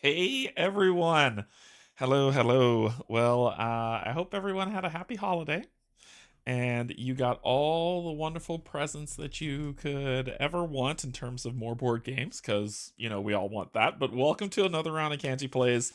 Hey everyone. Hello, hello. Well, I hope everyone had a happy holiday and you got all the wonderful presents that you could ever want in terms of more board games, because we all want that. But welcome to another round of Canje Plays.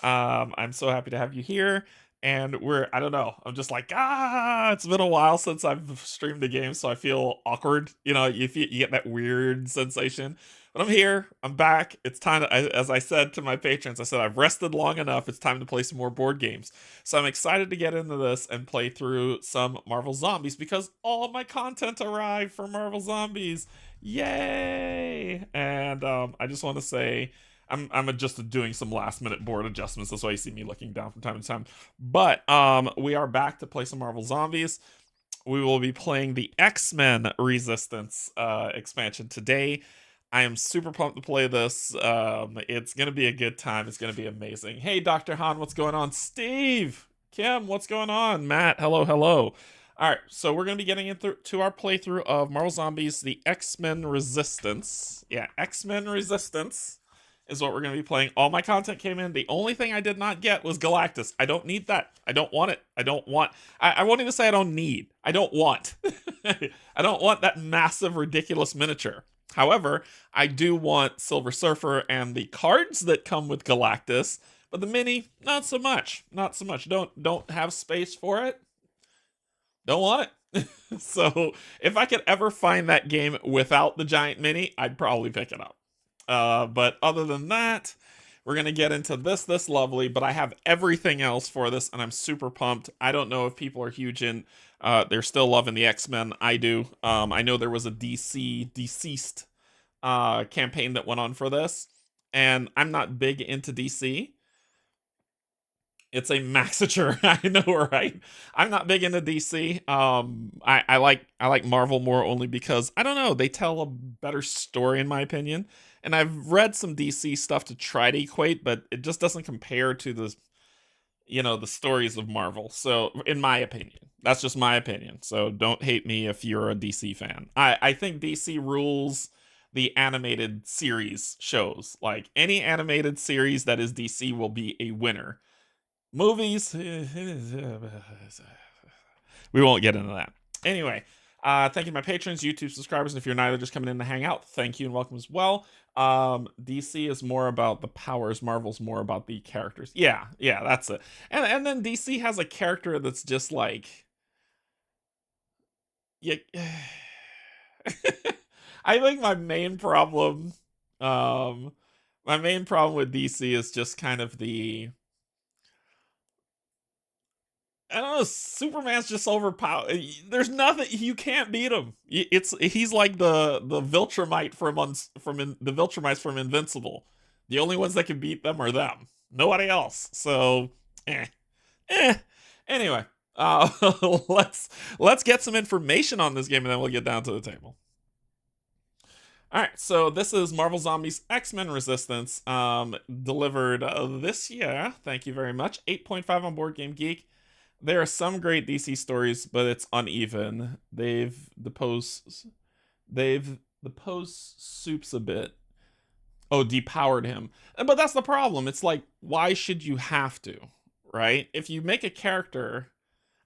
I'm so happy to have you here. And I don't know, I'm just like, it's been a while since I've streamed a game, so I feel awkward. You get that weird sensation. But I'm here, I'm back. It's time to, as I said to my patrons, I said, I've rested long enough. It's time to play some more board games. So I'm excited to get into this and play through some Marvel Zombies because all my content arrived for Marvel Zombies. Yay! And I just want to say I'm just doing some last minute board adjustments. That's why you see me looking down from time to time. But we are back to play some Marvel Zombies. We will be playing the X-Men Resistance expansion today. I am super pumped to play this. It's going to be a good time. It's going to be amazing. Hey, Dr. Han, what's going on? Steve, Kim, what's going on? Matt, hello, hello. All right, so we're going to be getting into our playthrough of Marvel Zombies, the X-Men Resistance. Yeah, X-Men Resistance is what we're going to be playing. All my content came in. The only thing I did not get was Galactus. I don't need that. I don't want it. I won't even say I don't need. I don't want. I don't want that massive, ridiculous miniature. However, I do want Silver Surfer and the cards that come with Galactus, but the mini, not so much. Not so much. Don't have space for it. Don't want it. So if I could ever find that game without the giant mini, I'd probably pick it up. But other than that, we're going to get into this lovely, but I have everything else for this, and I'm super pumped. I don't know if people are huge in, they're still loving the X-Men. I do. I know there was a DC Deceased campaign that went on for this, and I'm not big into DC. It's a massacre. I know, right? I'm not big into DC. I like Marvel more only because I don't know, they tell a better story in my opinion. And I've read some DC stuff to try to equate, but it just doesn't compare to the stories of Marvel. So, in my opinion, that's just my opinion. So don't hate me if you're a DC fan. I think DC rules the animated series shows. Like any animated series that is DC will be a winner. Movies, we won't get into that. Anyway, thank you to my patrons, YouTube subscribers, and if you're neither just coming in to hang out, thank you and welcome as well. DC is more about the powers, Marvel's more about the characters. Yeah, that's it. And then DC has a character that's just like, yeah. I think my main problem with DC is just kind of I don't know. Superman's just overpowered. There's nothing you can't beat him. He's like the Viltrumite the Viltrumites from Invincible. The only ones that can beat them are them. Nobody else. So, eh, eh. Anyway, let's get some information on this game and then we'll get down to the table. All right, so this is Marvel Zombies X-Men Resistance, delivered this year. Thank you very much. 8.5 on Board Game Geek. There are some great DC stories, but it's uneven. The post soups a bit. Oh, depowered him. But that's the problem. It's like, why should you have to, right? If you make a character,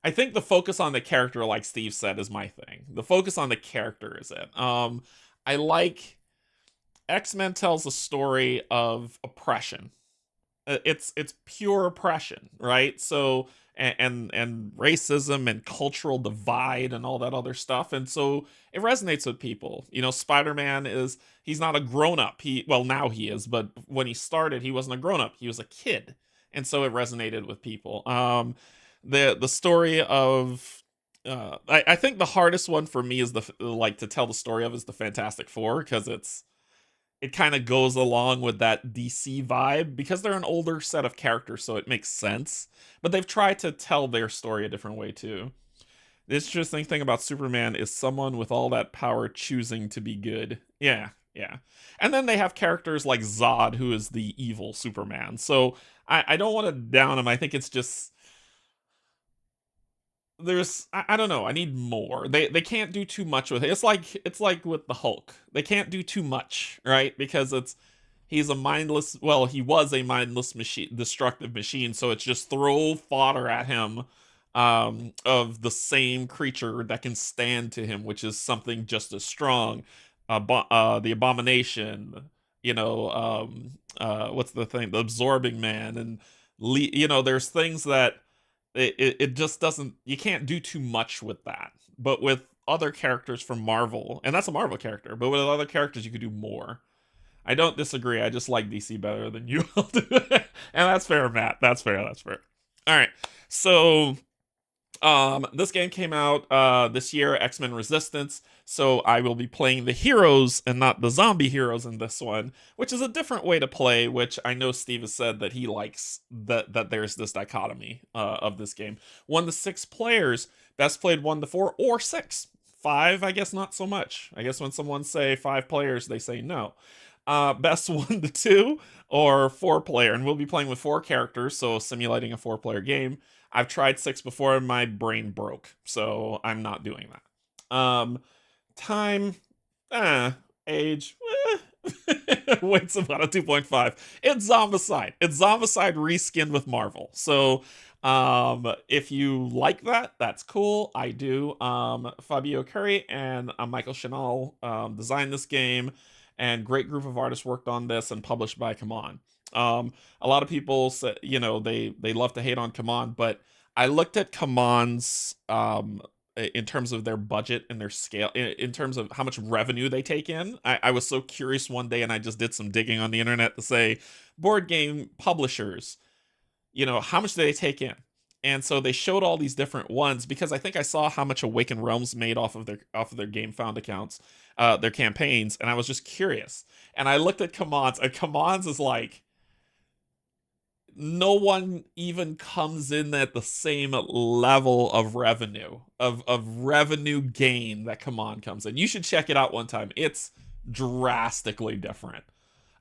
I think the focus on the character, like Steve said, is my thing. The focus on the character is it. I like X-Men tells a story of oppression. It's pure oppression, right? So and racism and cultural divide and all that other stuff, and so it resonates with people. Spider-Man he's not a grown-up. Now he is, but when he started, he wasn't a grown-up. He was a kid, and so it resonated with people. The story of I think the hardest one for me is to tell the story of is the Fantastic Four, because it kind of goes along with that DC vibe because they're an older set of characters, so it makes sense. But they've tried to tell their story a different way too. The interesting thing about Superman is someone with all that power choosing to be good. Yeah. And then they have characters like Zod, who is the evil Superman. So I don't want to down him. I think it's just I don't know, I need more. They can't do too much with it. It's like with the Hulk. They can't do too much, right? Because he's a mindless, well, he was a mindless machine, destructive machine, so it's just throw fodder at him of the same creature that can stand to him, which is something just as strong. The abomination, what's the thing, the absorbing man, and there's things that it just doesn't, you can't do too much with that. But with other characters from Marvel, and that's a Marvel character, but with other characters you could do more. I don't disagree. I just like DC better than you all do. And that's fair, Matt. That's fair. That's fair. All right. So this game came out this year, X-Men Resistance. So I will be playing the heroes and not the zombie heroes in this one, which is a different way to play, which I know Steve has said that he likes that there's this dichotomy of this game. 1 to 6 players, best played 1 to 4 or 6. 5, I guess not so much. I guess when someone say 5 players, they say no. Best 1 to 2 or 4 player, and we'll be playing with 4 characters, so simulating a 4-player game. I've tried 6 before and my brain broke, so I'm not doing that. Time, age, weight's about a 2.5. It's Zombicide. It's Zombicide reskinned with Marvel. So if you like that, that's cool. I do. Fabio Curry and Michael Chanel designed this game, and great group of artists worked on this and published by Come On. A lot of people say, they love to hate on Come On, but I looked at Come On's in terms of their budget and their scale, in terms of how much revenue they take in. I was so curious one day, and I just did some digging on the internet to say, board game publishers, how much do they take in? And so they showed all these different ones, because I think I saw how much Awakened Realms made off of their GameFound accounts, their campaigns, and I was just curious. And I looked at Come On's, and Come On's is like, no one even comes in at the same level of revenue, of revenue gain that Come On comes in. You should check it out one time. It's drastically different.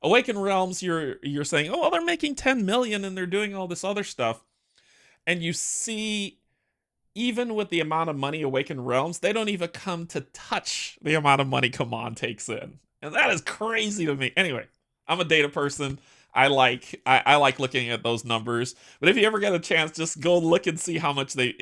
Awakened Realms, you're saying, oh, well, they're making 10 million and they're doing all this other stuff. And you see, even with the amount of money Awakened Realms, they don't even come to touch the amount of money Come On takes in. And that is crazy to me. Anyway, I'm a data person. I like looking at those numbers, but if you ever get a chance, just go look and see how much they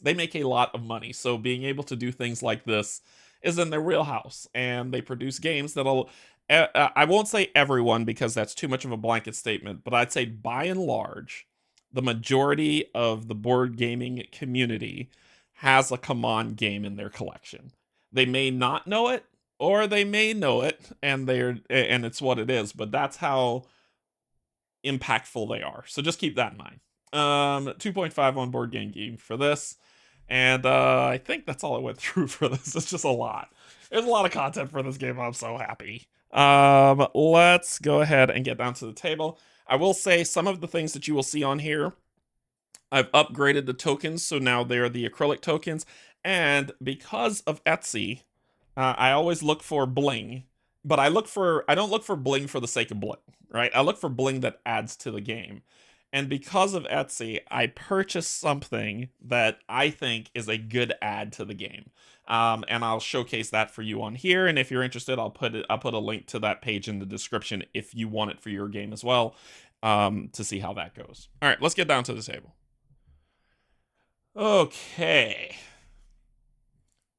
make a lot of money. So being able to do things like this is in their wheelhouse, and they produce games that'll, I won't say everyone because that's too much of a blanket statement, but I'd say by and large, the majority of the board gaming community has a Come On game in their collection. They may not know it, or they may know it, and it's what it is, but that's how impactful they are. So just keep that in mind. 2.5 on Board Game Geek for this. And I think that's all I went through for this. It's just a lot. There's a lot of content for this game. I'm so happy. Let's go ahead and get down to the table. I will say some of the things that you will see on here, I've upgraded the tokens, so now they're the acrylic tokens. And because of Etsy, I always look for bling, but I don't look for bling for the sake of bling, right? I look for bling that adds to the game. And because of Etsy, I purchased something that I think is a good add to the game. And I'll showcase that for you on here. And if you're interested, I'll put a link to that page in the description if you want it for your game as well, to see how that goes. All right, let's get down to the table. Okay.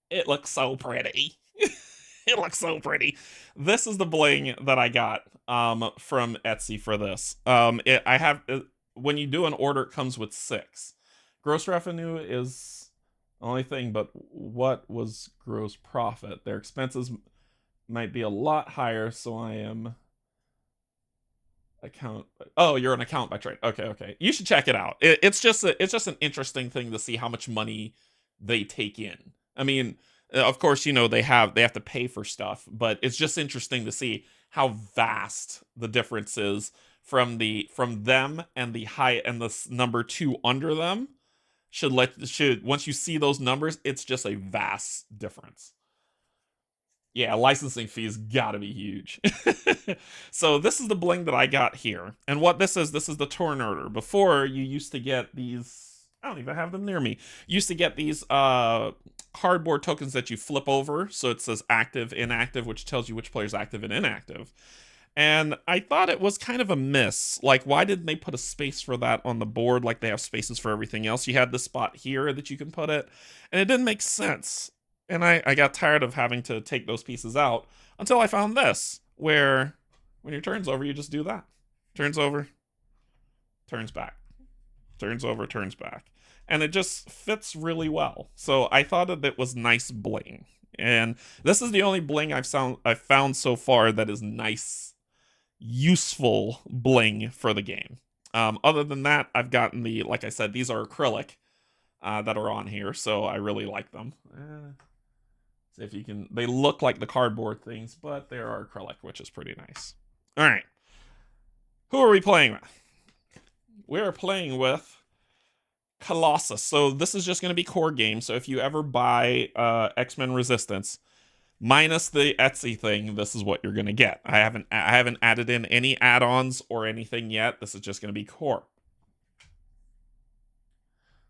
It looks so pretty. It looks so pretty. This is the bling that I got from Etsy for this. When you do an order, it comes with 6. Gross revenue is the only thing, but what was gross profit? Their expenses might be a lot higher, so I am account. Oh, you're an account by trade. Okay. You should check it out. It's just an interesting thing to see how much money they take in. I mean, of course, they have to pay for stuff, but it's just interesting to see how vast the difference is from them and the number 2 under them. Once you see those numbers, it's just a vast difference. Yeah, licensing fees gotta be huge. So this is the bling that I got here. And what this is the turn order. Before, you used to get these, I don't even have them near me. You used to get these cardboard tokens that you flip over. So it says active, inactive, which tells you which player's active and inactive. And I thought it was kind of a miss. Like, why didn't they put a space for that on the board like they have spaces for everything else? You had the spot here that you can put it, and it didn't make sense. And I got tired of having to take those pieces out until I found this, where when your turn's over, you just do that. Turns over, turns back. Turns over, turns back. And it just fits really well. So I thought that it was nice bling. And this is the only bling I've found so far that is nice, useful bling for the game. Other than that, I've gotten the, like I said, these are acrylic that are on here, so I really like them. See if you can, they look like the cardboard things, but they are acrylic, which is pretty nice. All right. Who are we playing with? We're playing with Colossus. So this is just going to be core game. So if you ever buy X-Men Resistance, minus the Etsy thing, this is what you're going to get. I haven't added in any add-ons or anything yet. This is just going to be core.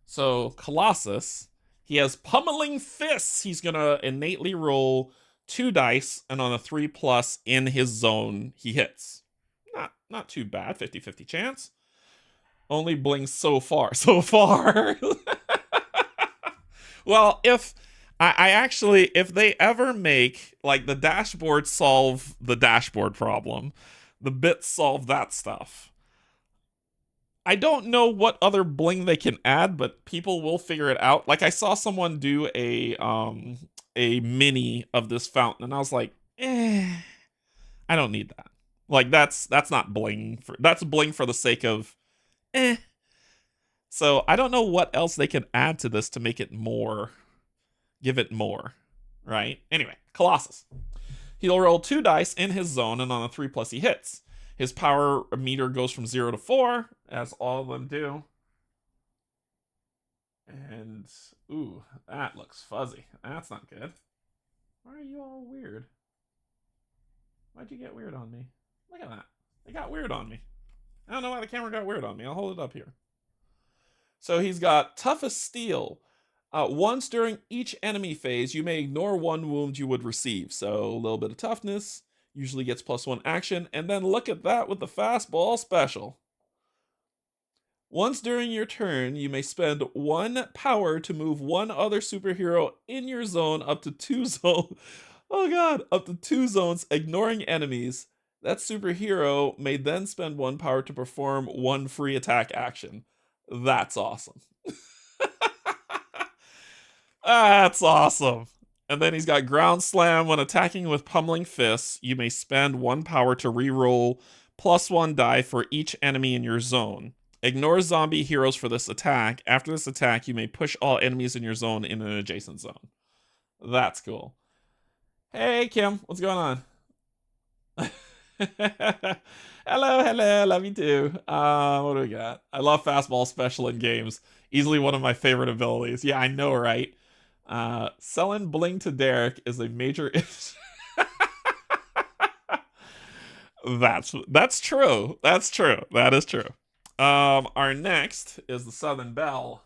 So Colossus, he has pummeling fists. He's going to innately roll 2 dice, and on a 3+ in his zone, he hits. Not too bad, 50-50 chance. Only blings so far. Well, if I actually, if they ever make, like, the dashboard solve the dashboard problem, the bits solve that stuff. I don't know what other bling they can add, but people will figure it out. Like, I saw someone do a mini of this fountain, and I was like, I don't need that. Like, that's not bling. That's bling for the sake of, So I don't know what else they can add to this to make it more, give it more, right? Anyway, Colossus. He'll roll 2 dice in his zone, and on a 3+ he hits. His power meter goes from 0 to 4, as all of them do. And, ooh, that looks fuzzy. That's not good. Why are you all weird? Why'd you get weird on me? Look at that. It got weird on me. I don't know why the camera got weird on me. I'll hold it up here. So he's got tough as steel. Once during each enemy phase, you may ignore 1 wound you would receive. So a little bit of toughness. Usually gets +1 action. And then look at that with the fastball special. Once during your turn, you may spend 1 power to move 1 other superhero in your zone up to 2 zones. Oh god, up to 2 zones, ignoring enemies. That superhero may then spend 1 power to perform 1 free attack action. That's awesome. That's awesome. And then he's got ground slam. When attacking with pummeling fists, you may spend 1 power to reroll +1 die for each enemy in your zone. Ignore zombie heroes for this attack. After this attack, you may push all enemies in your zone in an adjacent zone. That's cool. Hey, Kim, what's going on? hello, love you too. What do we got? I love fastball special in games. Easily one of my favorite abilities. Yeah, I know, right? Selling bling to Derek is a major That's true. That's true. That is true. Our next is the Southern Belle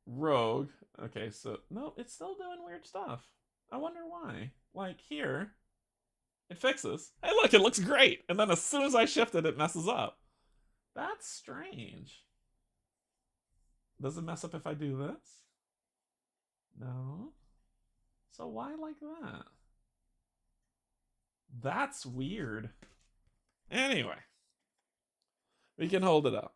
Rogue. Okay, so no, it's still doing weird stuff. I wonder why. Like here, it fixes. Hey, look, it looks great. And then as soon as I shift it, it messes up. That's strange. Does it mess up if I do this? No. So why like that? That's weird. Anyway, we can hold it up.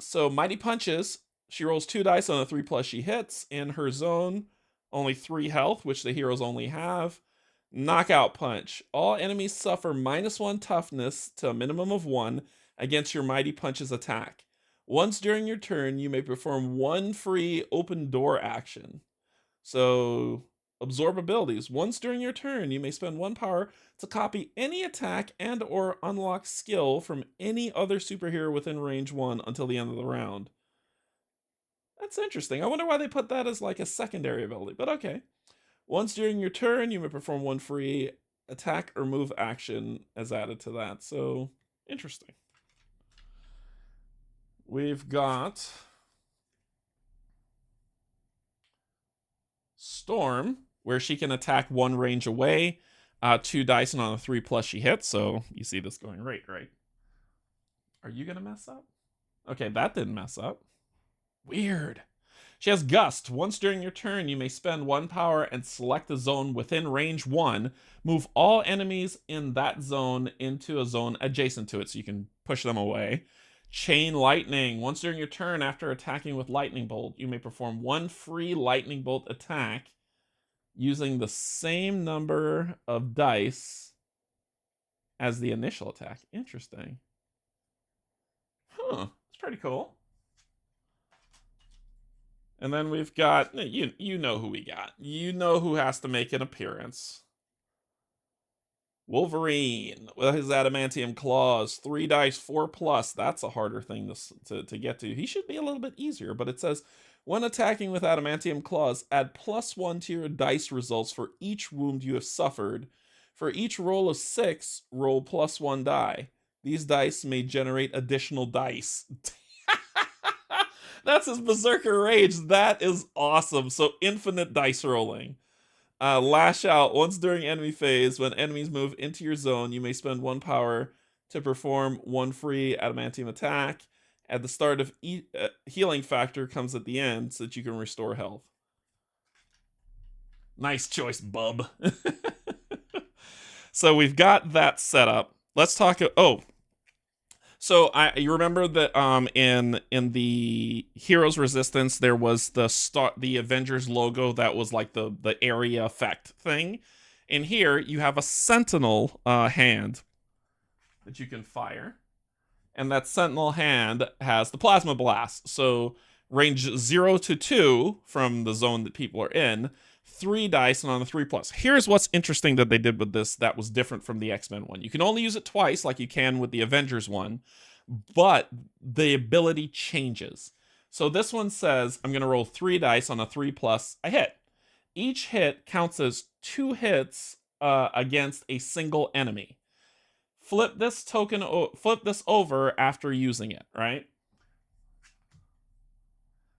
So Mighty Punches. She rolls 2 dice on a 3+. She hits in her zone. Only 3 health, which the heroes only have. Knockout Punch. All enemies suffer -1 toughness to a minimum of 1 against your Mighty Punch's attack. Once during your turn, you may perform 1 free open door action. So, absorb abilities. Once during your turn, you may spend 1 power to copy any attack and or unlock skill from any other superhero within range 1 until the end of the round. That's interesting. I wonder why they put that as like a secondary ability, but okay. Once during your turn, you may perform 1 free attack or move action as added to that. So, interesting. We've got Storm, where she can attack 1 range away. 2 dice, and on a 3+, she hits. So you see this going right. Are you going to mess up? Okay, that didn't mess up. Weird. She has Gust. Once during your turn, you may spend 1 power and select a zone within range 1. Move all enemies in that zone into a zone adjacent to it, so you can push them away. Chain Lightning. Once during your turn, after attacking with Lightning Bolt, you may perform 1 free Lightning Bolt attack using the same number of dice as the initial attack. Interesting. Huh. It's pretty cool. And then we've got, you know who we got. You know who has to make an appearance. Wolverine with his adamantium claws, 3 dice, 4+. That's a harder thing to get to. He should be a little bit easier, but it says, when attacking with adamantium claws, add +1 to your dice results for each wound you have suffered. For each roll of 6, roll +1 die. These dice may generate additional dice. That's his Berserker Rage. That is awesome. So infinite dice rolling. Lash Out. Once during enemy phase, when enemies move into your zone, you may spend 1 power to perform 1 free adamantium attack. At the start of healing factor comes at the end so that you can restore health. Nice choice, bub. So we've got that set up. Let's talk. So you remember that in the Heroes Resistance there was the Avengers logo that was like the area effect thing. In here you have a Sentinel hand that you can fire, and that Sentinel hand has the Plasma Blast. So range 0 to 2 from the zone that people are in, 3 dice, and on a 3+. Here's what's interesting that they did with this that was different from the X-Men one. You can only use it twice like you can with the Avengers one, but the ability changes. So this one says, I'm going to roll 3 dice on a 3+. I hit. Each hit counts as 2 hits against a single enemy. Flip this over after using it, right?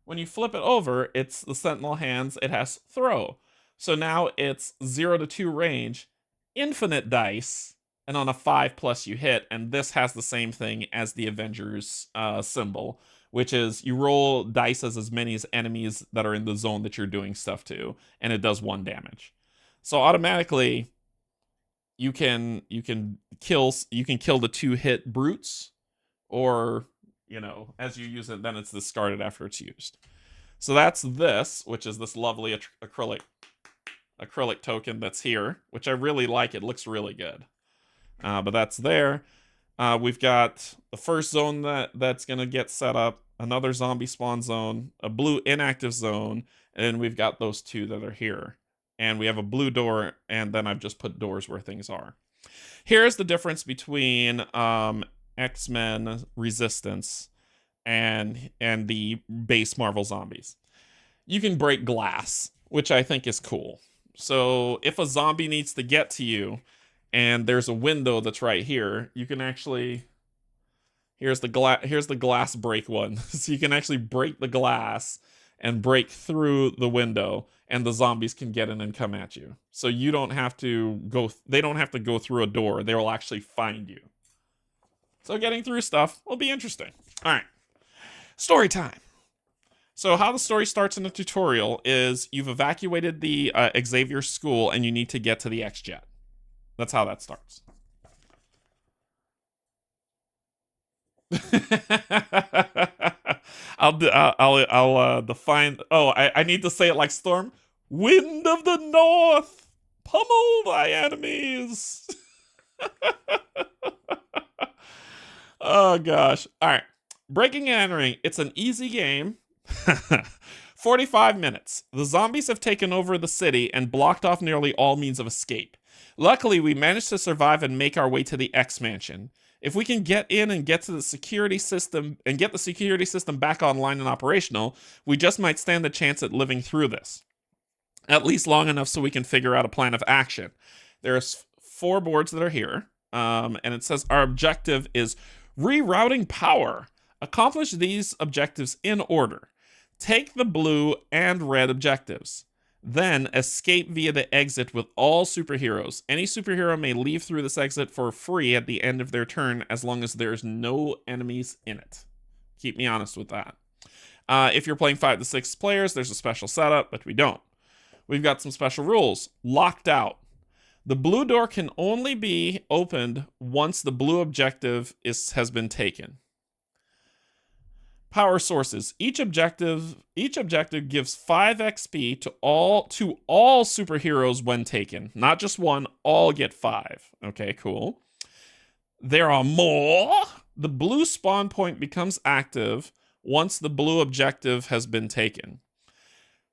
When you flip it over, it's the Sentinel hands. It has throw. So now it's 0 to 2 range, infinite dice, and on a 5+ you hit. And this has the same thing as the Avengers symbol, which is you roll dice as many as enemies that are in the zone that you're doing stuff to, and it does 1 damage. So automatically, you can kill the 2-hit brutes, or as you use it, then it's discarded after it's used. So that's this, which is this lovely acrylic token that's here, which I really like. It looks really good. But that's there. We've got the first zone that's going to get set up, another zombie spawn zone, a blue inactive zone, and then we've got those 2 that are here. And we have a blue door, and then I've just put doors where things are. Here's the difference between X-Men Resistance and the base Marvel Zombies. You can break glass, which I think is cool. So if a zombie needs to get to you, and there's a window that's right here, you can actually... Here's the glass break one. So you can actually break the glass and break through the window, and the zombies can get in and come at you. So you don't have to go... They don't have to go through a door. They will actually find you. So getting through stuff will be interesting. All right. Story time. So how the story starts in the tutorial is you've evacuated the Xavier school, and you need to get to the X-Jet. That's how that starts. I'll define. Oh, I need to say it like Storm. Wind of the North, pummel thy enemies. Oh gosh. All right. Breaking and entering. It's an easy game. 45 minutes. The zombies have taken over the city and blocked off nearly all means of escape. Luckily, we managed to survive and make our way to the X-Mansion. If we can get in and get to the security system and get the security system back online and operational, we just might stand a chance at living through this. At least long enough so we can figure out a plan of action. There's 4 boards that are here, and it says our objective is rerouting power. Accomplish these objectives in order. Take the blue and red objectives. Then escape via the exit with all superheroes. Any superhero may leave through this exit for free at the end of their turn as long as there's no enemies in it. Keep me honest with that. If you're playing 5 to 6 players, there's a special setup, but we don't. We've got some special rules. Locked out. The blue door can only be opened once the blue objective has been taken. Power sources. Each objective gives 5 XP to all superheroes when taken. Not just one, all get 5. Okay, cool. There are more. The blue spawn point becomes active once the blue objective has been taken.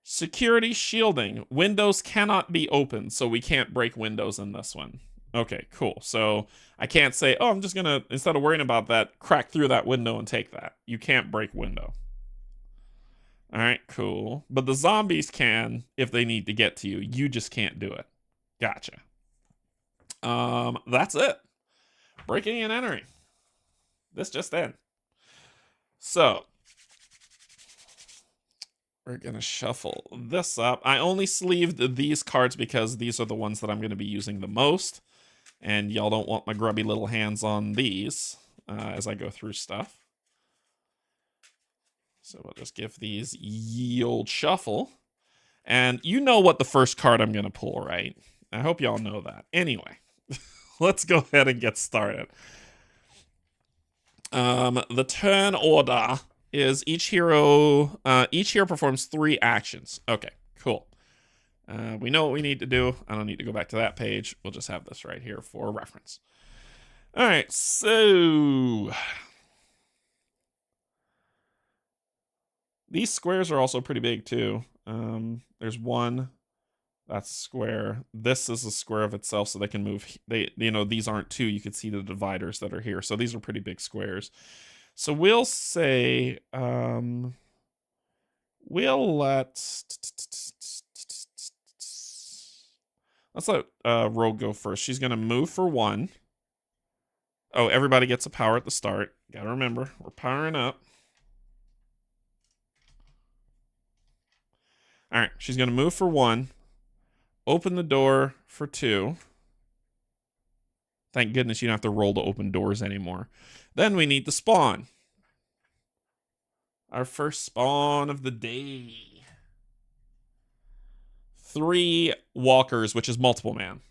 Security shielding. Windows cannot be opened, so we can't break windows in this one. Okay, cool. So I can't say, oh, I'm just going to, instead of worrying about that, crack through that window and take that. You can't break window. All right, cool. But the zombies can if they need to get to you. You just can't do it. Gotcha. That's it. Breaking and entering. This just in. So we're going to shuffle this up. I only sleeved these cards because these are the ones that I'm going to be using the most. And y'all don't want my grubby little hands on these as I go through stuff. So we'll just give these ye old shuffle. And you know what the first card I'm going to pull, right? I hope y'all know that. Anyway, let's go ahead and get started. The turn order is each hero performs 3 actions. Okay, cool. We know what we need to do. I don't need to go back to that page. We'll just have this right here for reference. All right, so these squares are also pretty big too. There's one that's a square. This is a square of itself, so they can move. These aren't 2. You can see the dividers that are here. So these are pretty big squares. So we'll say let's let Rogue go first. She's gonna move for 1. Oh, everybody gets a power at the start. Gotta remember, we're powering up. All right, she's gonna move for 1. Open the door for 2. Thank goodness you don't have to roll to open doors anymore. Then we need to spawn. Our first spawn of the day. 3 walkers, which is multiple man.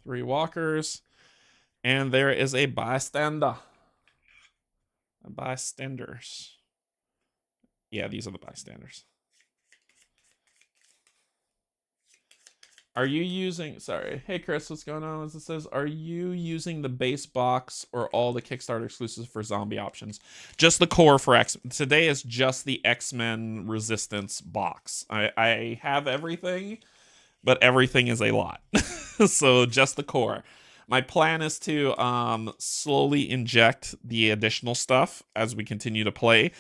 Three walkers. And there is a bystander. Bystanders. Yeah, these are the bystanders. Are you using, sorry, hey Chris, what's going on? As it says, are you using the base box or all the Kickstarter exclusives for zombie options? Just the core for X. Today is just the X-Men Resistance box. I have everything, but everything is a lot. So just the core. My plan is to slowly inject the additional stuff as we continue to play.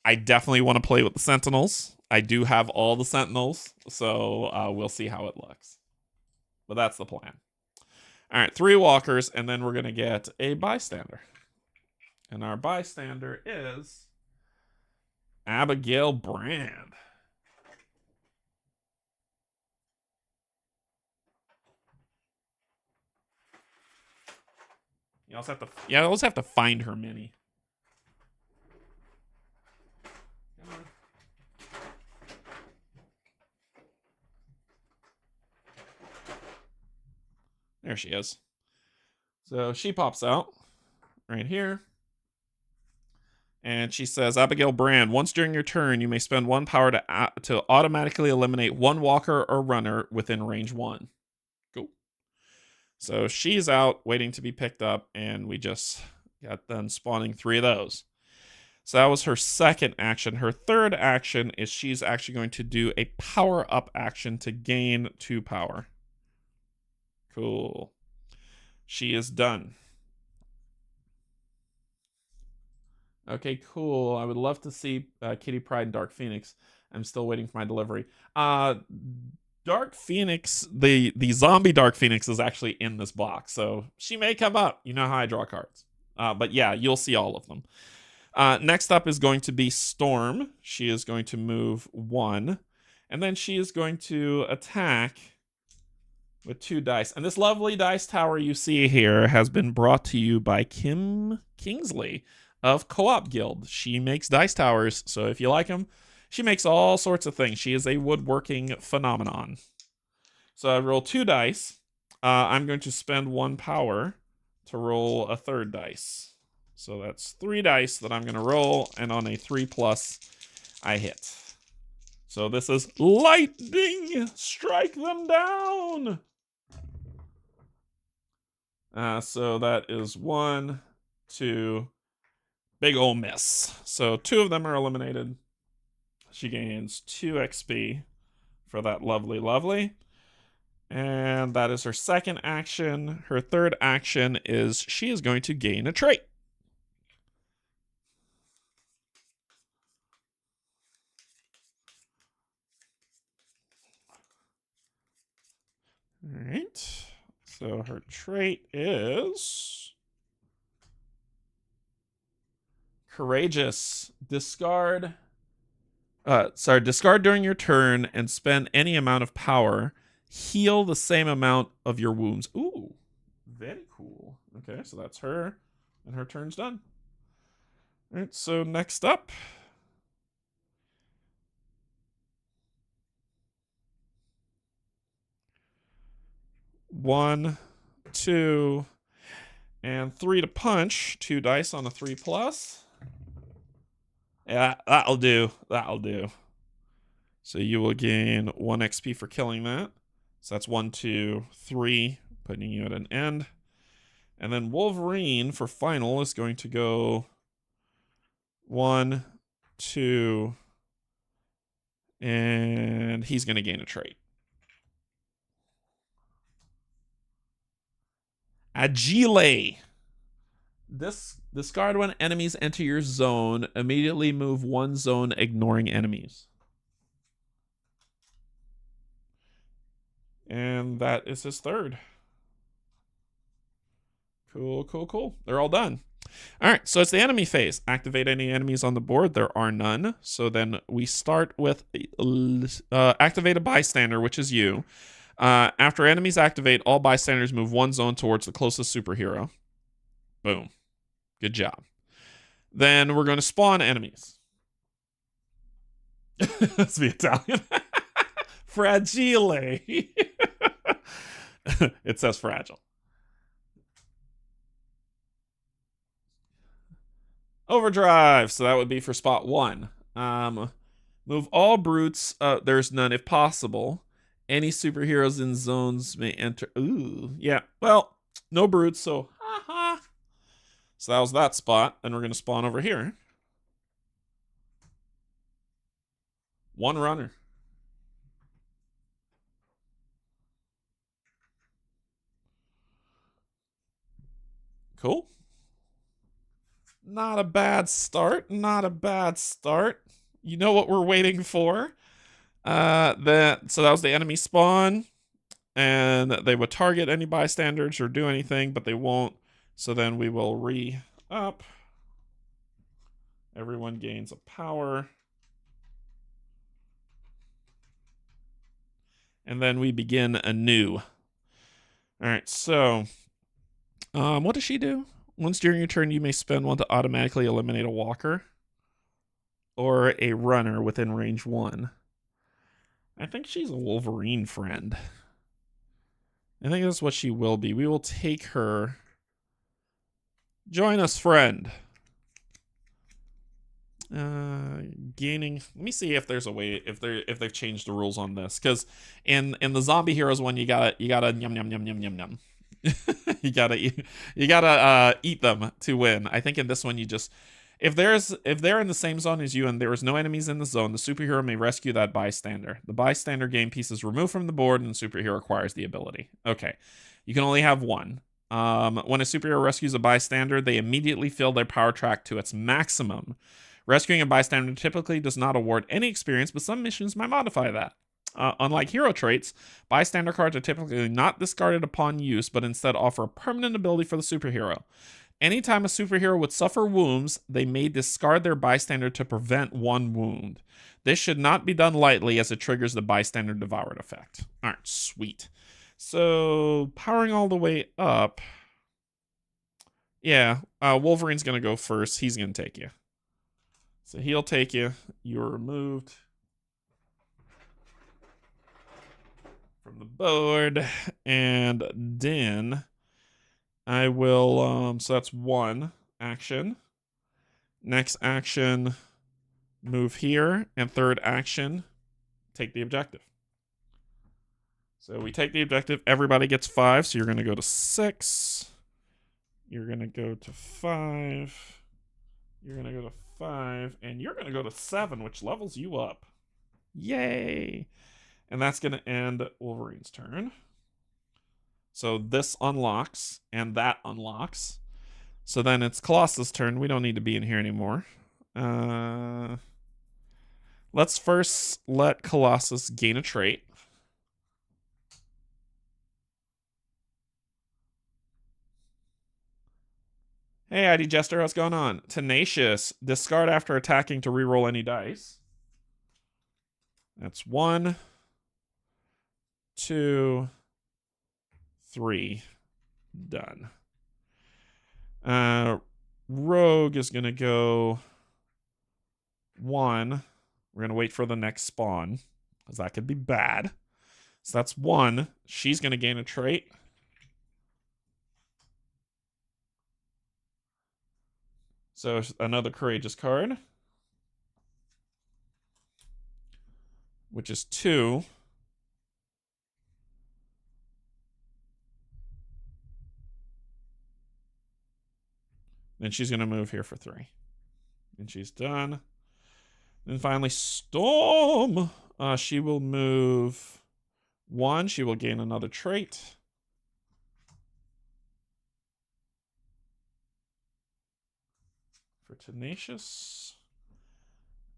I definitely want to play with the Sentinels. I do have all the Sentinels, so we'll see how it looks. But that's the plan. All right, 3 walkers, and then we're going to get a bystander. And our bystander is Abigail Brand. You also have to find her mini. There she is. So she pops out right here. And she says, Abigail Brand, once during your turn, you may spend 1 power to automatically eliminate 1 walker or runner within range 1. Cool. So she's out waiting to be picked up, and we just got done spawning 3 of those. So that was her second action. Her third action is she's actually going to do a power-up action to gain 2 power. Cool. She is done. Okay, cool. I would love to see Kitty Pryde and Dark Phoenix. I'm still waiting for my delivery. Dark Phoenix, the zombie Dark Phoenix is actually in this box, so she may come up. You know how I draw cards. But yeah, you'll see all of them. Next up is going to be Storm. She is going to move 1, and then she is going to attack with 2 dice. And this lovely dice tower you see here has been brought to you by Kim Kingsley of Co-op Guild. She makes dice towers, so if you like them, she makes all sorts of things. She is a woodworking phenomenon. So I roll 2 dice. I'm going to spend 1 power to roll a 3rd dice. So that's 3 dice that I'm going to roll, and on a 3+, I hit. So this is lightning! Strike them down! So that is 1, 2, big ol' miss. So 2 of them are eliminated. She gains 2 XP for that lovely. And that is her 2nd action. Her 3rd action is she is going to gain a trait. All right. So her trait is courageous. Discard during your turn and spend any amount of power. Heal the same amount of your wounds. Ooh, very cool. Okay, so that's her, and her turn's done. All right, so next up. One, 2, and 3 to punch. 2 dice on a 3+. Yeah, that'll do. That'll do. So you will gain 1 XP for killing that. So that's 1, 2, 3, putting you at an end. And then Wolverine for final is going to go 1, 2, and he's going to gain a trait. Agile. Discard when enemies enter your zone. Immediately move 1 zone, ignoring enemies. And that is his 3rd. Cool. They're all done. All right, so it's the enemy phase. Activate any enemies on the board. There are none. So then we start with activate a bystander, which is you. After enemies activate, all bystanders move 1 zone towards the closest superhero. Boom. Good job. Then we're going to spawn enemies. Let's be Italian. Fragile. It says fragile. Overdrive. So that would be for spot 1. Move all brutes. There's none if possible. Any superheroes in zones may enter. Ooh, yeah. Well, no brutes, so haha. So that was that spot. And we're going to spawn over here. 1 runner. Cool. Not a bad start. Not a bad start. You know what we're waiting for. So that was the enemy spawn. And they would target any bystanders or do anything, but they won't. So then we will re-up. Everyone gains a power. And then we begin anew. All right, so what does she do? Once during your turn, you may spend 1 to automatically eliminate a walker or a runner within range 1. I think she's a Wolverine friend. I think that's what she will be. We will take her. Join us, friend. Gaining. Let me see if there's a way, if they've changed the rules on this, because in the Zombie Heroes one, you gotta yum yum yum yum yum yum. you gotta eat them to win. I think in this one you just, if they're in the same zone as you and there is no enemies in the zone, the superhero may rescue that bystander. The bystander game piece is removed from the board and the superhero acquires the ability. Okay, you can only have 1. When a superhero rescues a bystander, they immediately fill their power track to its maximum. Rescuing a bystander typically does not award any experience, but some missions might modify that. Unlike hero traits, bystander cards are typically not discarded upon use, but instead offer a permanent ability for the superhero. Anytime a superhero would suffer wounds, they may discard their bystander to prevent one wound. This should not be done lightly as it triggers the bystander devoured effect. All right, sweet. So powering all the way up. Yeah, Wolverine's going to go first. He's going to take you. So he'll take you. You're removed from the board. And then I will, so that's one action. Next action, move here. And third action, take the objective. So we take the objective. Everybody gets 5. So you're going to go to 6. You're going to go to 5. You're going to go to 5. And you're going to go to 7, which levels you up. Yay. And that's going to end Wolverine's turn. So this unlocks, and that unlocks. So then it's Colossus' turn. We don't need to be in here anymore. Let's first let Colossus gain a trait. Hey, ID Jester, what's going on? Tenacious. Discard after attacking to reroll any dice. That's 1, 2, 3. Done. Rogue is going to go 1. We're going to wait for the next spawn, because that could be bad. So that's 1. She's going to gain a trait. So another courageous card, which is 2. Then she's going to move here for 3. And she's done. Then finally, Storm. She will move 1. She will gain another trait. For Tenacious.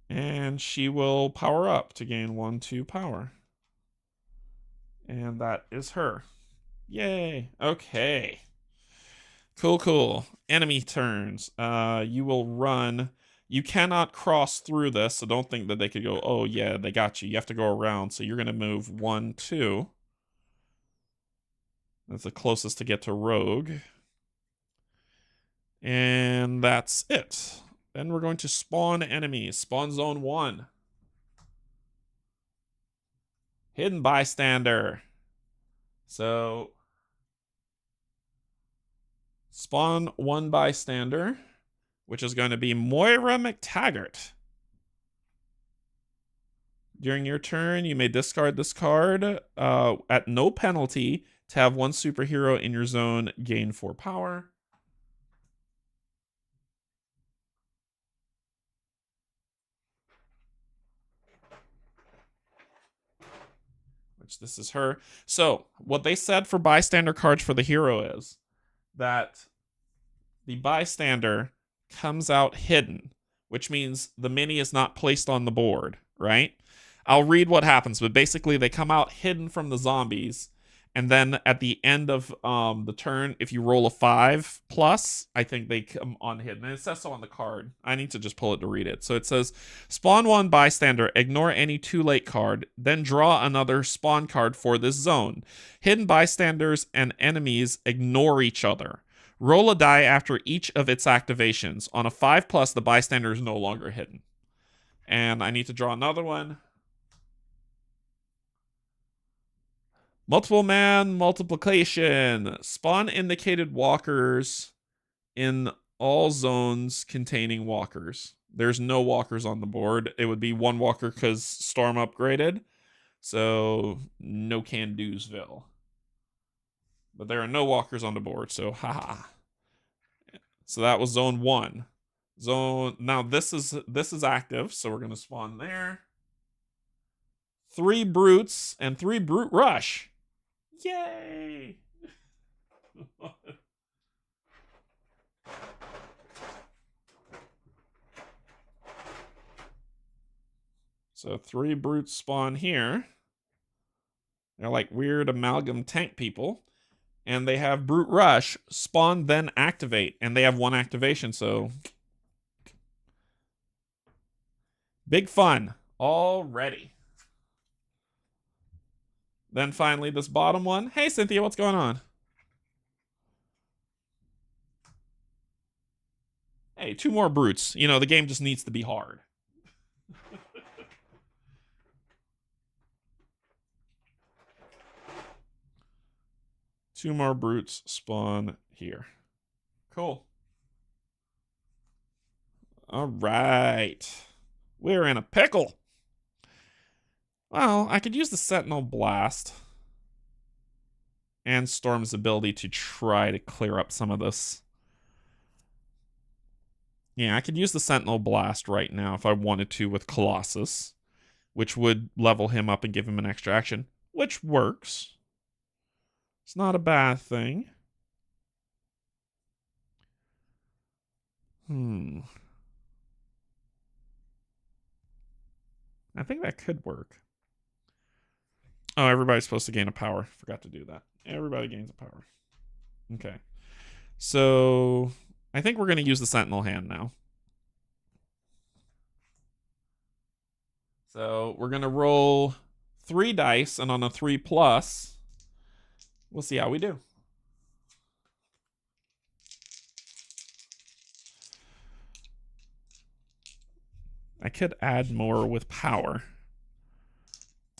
And she will power up to gain 1, 2 power. And that is her. Yay. Okay. Cool. Enemy turns. You will run. You cannot cross through this, so don't think that they could go, oh, yeah, they got you. You have to go around, so you're going to move 1, 2. That's the closest to get to Rogue. And that's it. Then we're going to spawn enemies. Spawn zone 1. Hidden bystander. So spawn 1 bystander, which is going to be Moira McTaggart. During your turn, you may discard this card at no penalty to have 1 superhero in your zone gain 4 power. Which this is her. So what they said for bystander cards for the hero is that the bystander comes out hidden, which means the mini is not placed on the board, right? I'll read what happens, but basically they come out hidden from the zombies, and then at the end of the turn, if you roll a 5+, I think they come on hidden. And it says so on the card. I need to just pull it to read it. So it says, spawn 1 bystander, ignore any too late card, then draw another spawn card for this zone. Hidden bystanders and enemies ignore each other. Roll a die after each of its activations. On a 5+, the bystander is no longer hidden. And I need to draw another one. Multiple man multiplication. Spawn indicated walkers in all zones containing walkers. There's no walkers on the board. It would be 1 walker because Storm upgraded. So no can-do'sville. But there are no walkers on the board, so haha. So that was zone 1. Now this is active, so we're gonna spawn there. 3 brutes and 3 brute rush. Yay! So 3 brutes spawn here. They're like weird amalgam tank people. And they have Brute Rush, spawn, then activate. And they have 1 activation, so big fun already. Then finally, this bottom one. Hey, Cynthia, what's going on? Hey, 2 more brutes. You know, the game just needs to be hard. Two more brutes spawn here. Cool. All right. We're in a pickle. Well, I could use the Sentinel Blast and Storm's ability to try to clear up some of this. Yeah, I could use the Sentinel Blast right now if I wanted to with Colossus, which would level him up and give him an extra action, which works. It's not a bad thing. I think that could work. Oh, everybody's supposed to gain a power. Forgot to do that. Everybody gains a power. Okay. So I think we're going to use the Sentinel hand now. So we're going to roll 3 dice, and on a 3+, we'll see how we do. I could add more with power.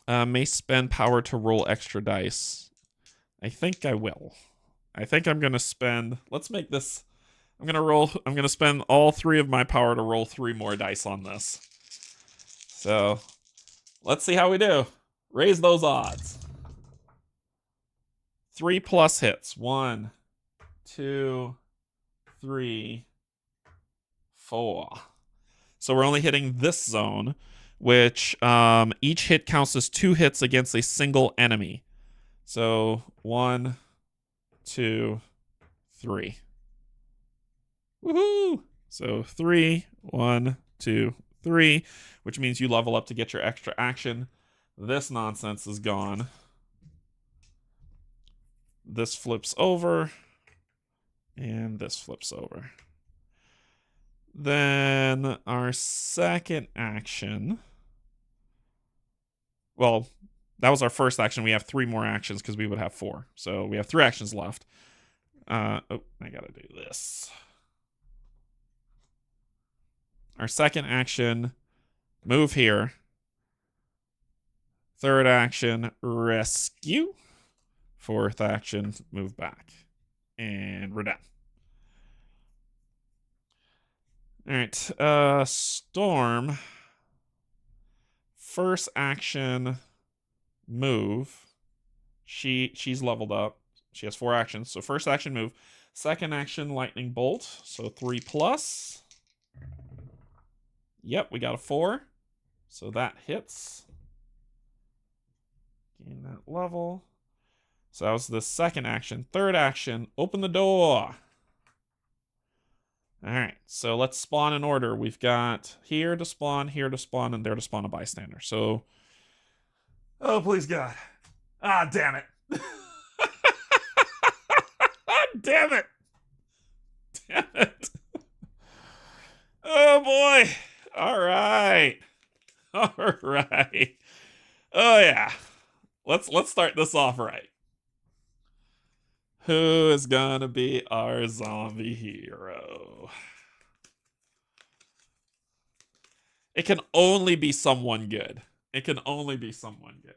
May spend power to roll extra dice. I think I will. I think I'm going to spend... Let's make this... I'm going to spend all 3 of my power to roll 3 more dice on this. So, let's see how we do. Raise those odds. 3+ hits. 1, 2, 3, 4. So we're only hitting this zone, which each hit counts as 2 hits against a single enemy. So 1, 2, 3. Woohoo! So 3, 1, 2, 3, which means you level up to get your extra action. This nonsense is gone. This flips over, and this flips over. Then our second action. Well, that was our first action. We have 3 more actions because we would have 4. So we have 3 actions left. Oh, I gotta do this. Our second action, move here. Third action, rescue. Fourth action, move back. And we're done. All right, Storm. First action, move. She's leveled up. She has 4 actions. So first action, move. Second action, lightning bolt. So 3+. Yep, we got a 4. So that hits. Gain that level. So that was the second action. Third action, open the door. All right, so let's spawn in order. We've got here to spawn, and there to spawn a bystander. So, oh, please God. Ah, damn it. Damn it. Damn it. Oh, boy. All right. All right. Oh, yeah. Let's start this off right. Who is gonna be our zombie hero? It can only be someone good. It can only be someone good.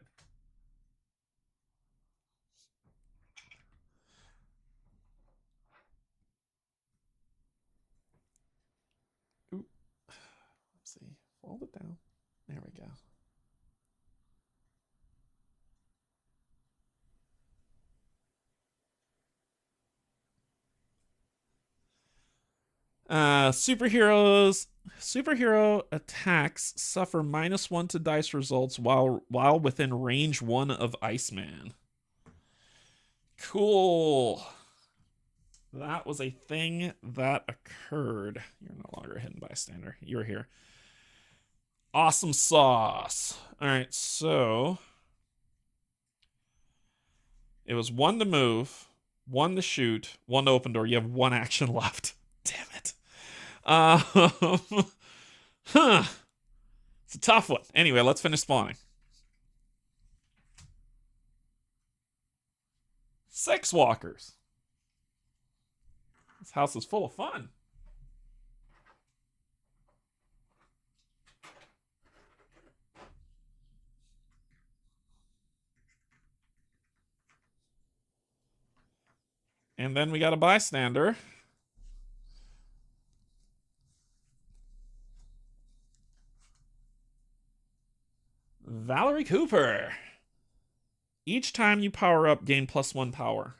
Ooh. Let's see. Fold it down. There we go. Superhero attacks suffer -1 to dice results while within range 1 of Iceman. Cool. That was a thing that occurred. You're no longer a hidden bystander. You're here. Awesome sauce. All right, so It was 1 to move, 1 to shoot, 1 to open door. You have 1 action left. Damn it. Huh. It's a tough one. Anyway, let's finish spawning. 6 walkers. This house is full of fun. And then we got a bystander. Valerie Cooper. Each time you power up, gain +1 power.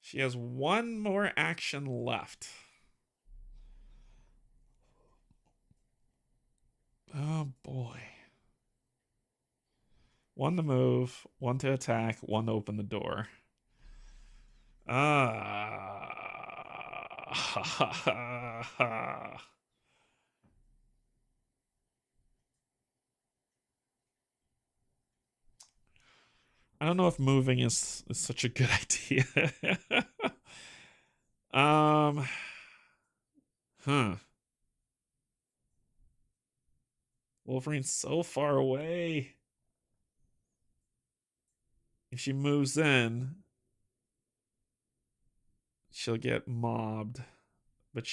She has 1 more action left. Oh boy. 1 to move, 1 to attack, 1 to open the door. I don't know if moving is such a good idea. Huh. Wolverine's so far away. If she moves in, she'll get mobbed. But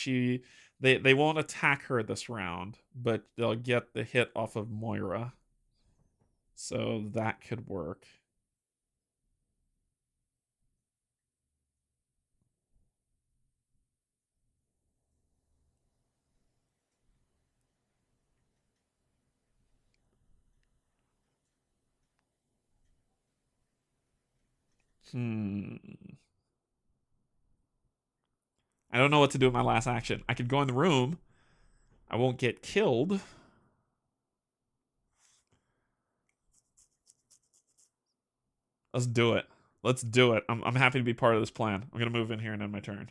they won't attack her this round, but they'll get the hit off of Moira. So that could work. I don't know what to do with my last action. I could go in the room. I won't get killed. Let's do it. Let's do it. I'm happy to be part of this plan. I'm going to move in here and end my turn.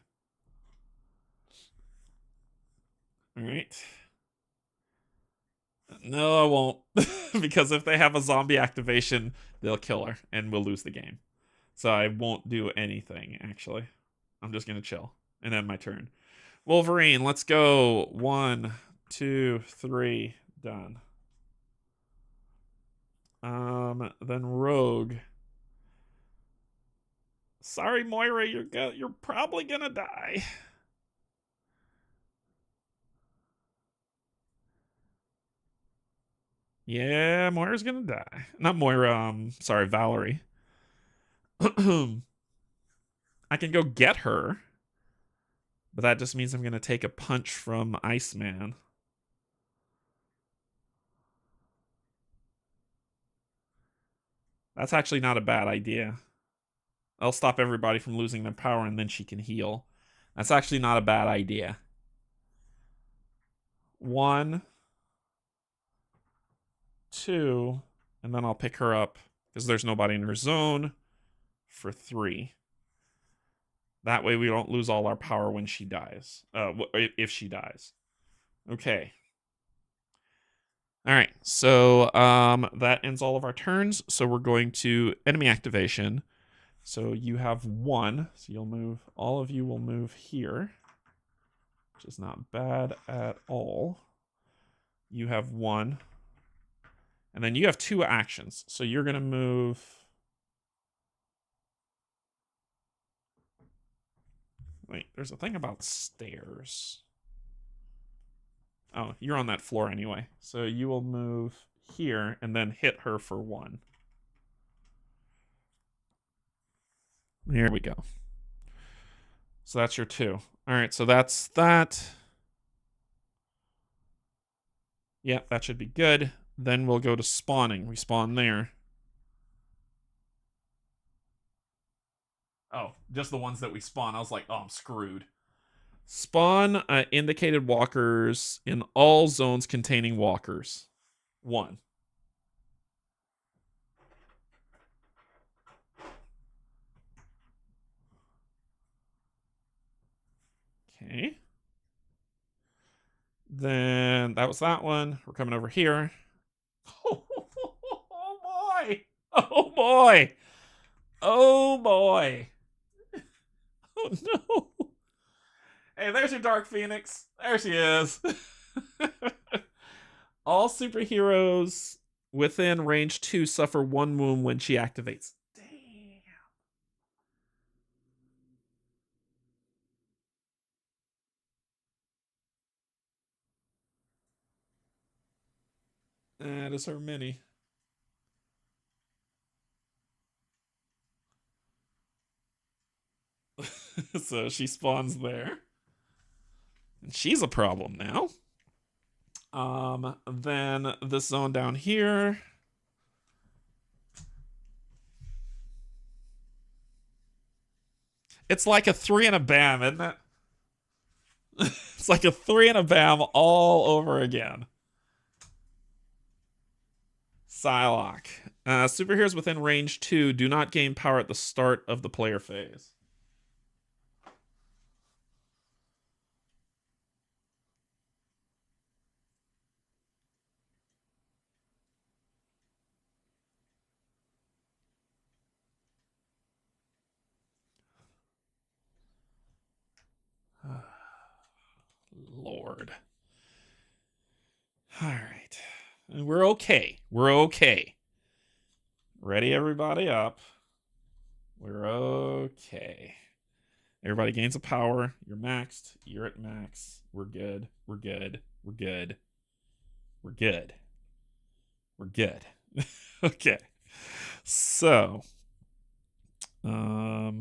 All right. No, I won't. Because if they have a zombie activation, they'll kill her and we'll lose the game. So I won't do anything, actually. I'm just going to chill and end my turn. Wolverine, let's go. 1, 2, 3. Done. Then Rogue. Sorry, Moira, you're probably gonna die. Yeah, Moira's gonna die. Not Moira, sorry, Valerie. I can go get her. But that just means I'm gonna take a punch from Iceman. That's actually not a bad idea. I'll stop everybody from losing their power and then she can heal. That's actually not a bad idea. 1, 2, and then I'll pick her up because there's nobody in her zone for 3. That way we don't lose all our power when she dies. If she dies. Okay. All right. So that ends all of our turns. So we're going to enemy activation. So you have 1. So you'll move. All of you will move here, which is not bad at all. You have 1. And then you have 2 actions. So you're going to move. Wait, there's a thing about stairs. Oh, you're on that floor anyway. So you will move here and then hit her for 1. Here we go. So that's your 2. All right, so that's that. Yeah, that should be good. Then we'll go to spawning. We spawn there. Oh, just the ones that we spawn. I was like, oh, I'm screwed. Spawn indicated walkers in all zones containing walkers. 1. Okay. Then that was that one. We're coming over here. Oh boy. Oh boy. Oh boy. Oh no. Hey, there's your Dark Phoenix. There she is. All superheroes within range 2 suffer 1 wound when she activates. Damn. That is her mini. So she spawns there. And she's a problem now. Then this zone down here. It's like a 3 and a bam, isn't it? It's like a 3 and a bam all over again. Psylocke. Superheroes within range 2 do not gain power at the start of the player phase. Lord. All right. We're okay. We're okay. Ready, everybody up. We're okay. Everybody gains a power. You're maxed. You're at max. We're good. We're good. We're good. We're good. We're good. Okay. So, how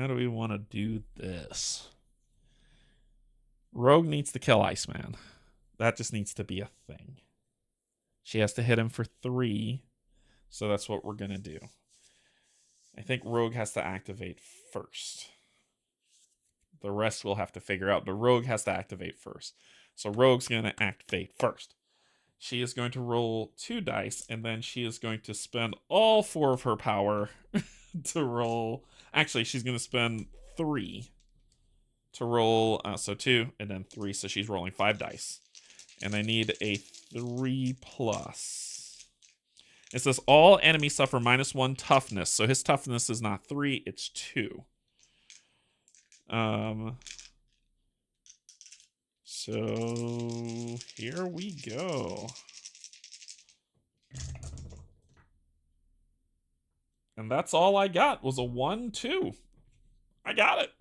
do we want to do this? Rogue needs to kill Iceman. That just needs to be a thing. She has to hit him for 3. So that's what we're going to do. I think Rogue has to activate first. The rest we'll have to figure out, but Rogue has to activate first. So Rogue's going to activate first. She is going to roll 2 dice, and then she is going to spend all 4 of her power to roll. Actually, she's going to spend 3 to roll. So 2 and then 3. So she's rolling 5 dice. And I need a 3+. It says all enemies suffer -1 toughness. So his toughness is not 3, it's 2. So here we go. And that's all I got was a 1-2. I got it.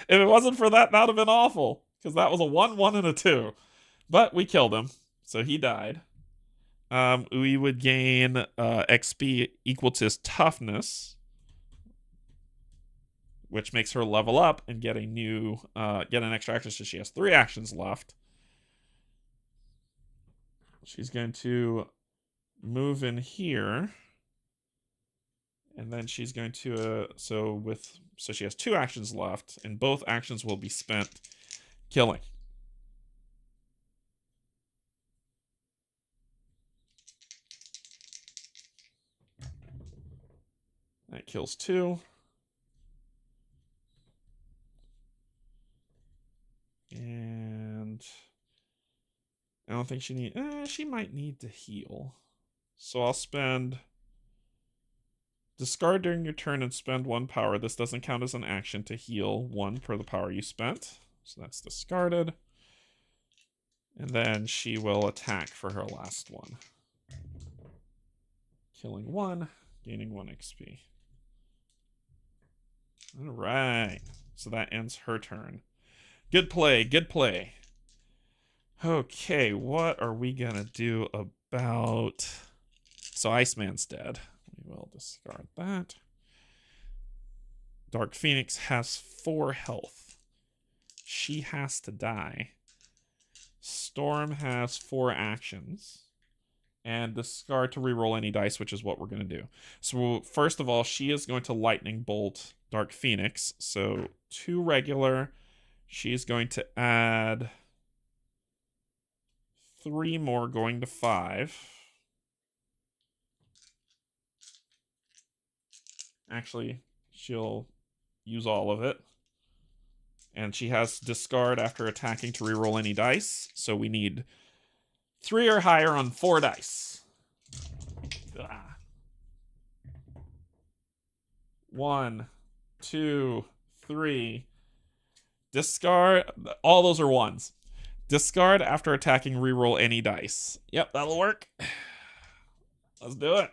If it wasn't for that, that would have been awful. Because that was a 1-1 and a 2. But we killed him. So he died. We would gain XP equal to his toughness, which makes her level up and get a new, get an extra action. So she has 3 actions left. She's going to move in here. And then she's going to, so she has 2 actions left, and both actions will be spent killing. That kills 2. And I don't think she might need to heal. So I'll spend, discard during your turn and spend 1 power. This doesn't count as an action to heal 1 per the power you spent. So that's discarded. And then she will attack for her last one. Killing 1, gaining 1 XP. All right. So that ends her turn. Good play. Good play. Okay, what are we going to do about... So Iceman's dead. We will discard that. Dark Phoenix has 4 health. She has to die. Storm has 4 actions. And discard to reroll any dice, which is what we're going to do. So first of all, she is going to lightning bolt Dark Phoenix. So 2 regular. She's going to add 3 more, going to 5. Actually, she'll use all of it. And she has discard after attacking to reroll any dice. So we need 3 or higher on 4 dice. 1, 2, 3. Discard. All those are 1s. Discard after attacking, reroll any dice. Yep, that'll work. Let's do it.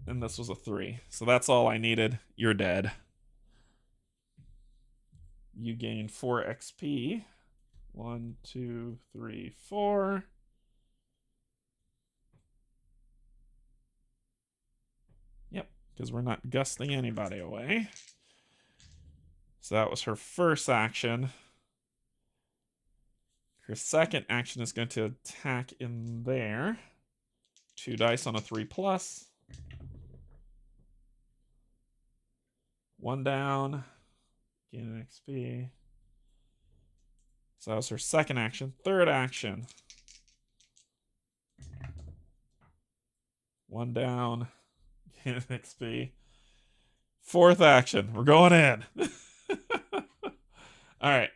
And this was a 3. So that's all I needed. You're dead. You gain 4 XP. 1, 2, 3, 4. Yep, because we're not gusting anybody away. So that was her first action. Her second action is going to attack in there. 2 dice on a 3+. 1 down. Gain an XP. So that was her second action. Third action. 1 down. Gain an XP. Fourth action. We're going in. All right.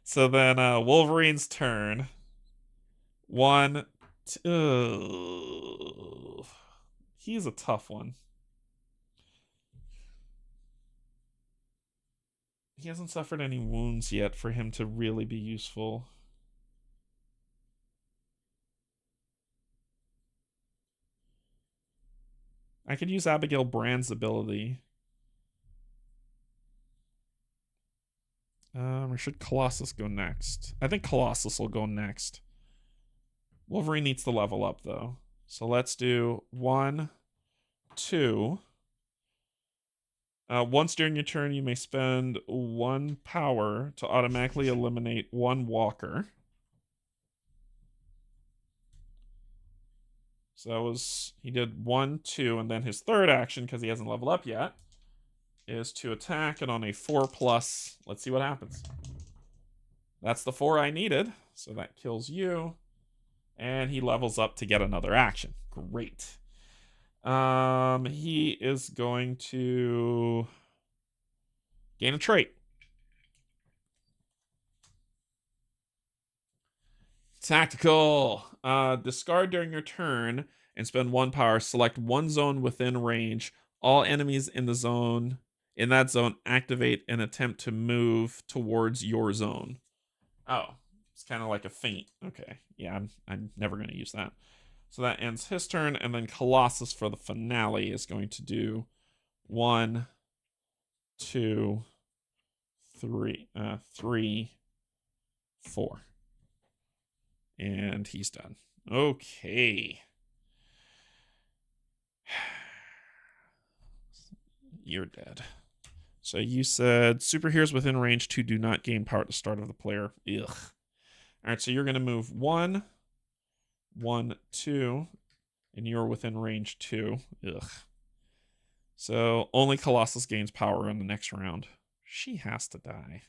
So then Wolverine's turn. 1, 2. He's a tough one. He hasn't suffered any wounds yet for him to really be useful. I could use Abigail Brand's ability. Or should Colossus go next? I think Colossus will go next. Wolverine needs to level up, though. So let's do 1, 2. Once during your turn, you may spend 1 power to automatically eliminate 1 walker. So that was, he did 1, 2, and then his third action, because he hasn't leveled up yet, is to attack, and on a 4+, let's see what happens. That's the 4 I needed, so that kills you, and he levels up to get another action. Great. He is going to gain a trait. Tactical. Discard during your turn and spend 1 power. Select 1 zone within range. All enemies in the zone, in that zone, activate and attempt to move towards your zone. Oh, it's kind of like a feint. Okay, yeah, I'm never going to use that. So that ends his turn, and then Colossus for the finale is going to do 1, 2, 3, 4. And he's done. Okay. You're dead. So you said superheroes within range 2 do not gain power at the start of the player. Ugh. All right, so you're going to move 1, 1, 2, and you're within range 2. Ugh. So only Colossus gains power in the next round. She has to die.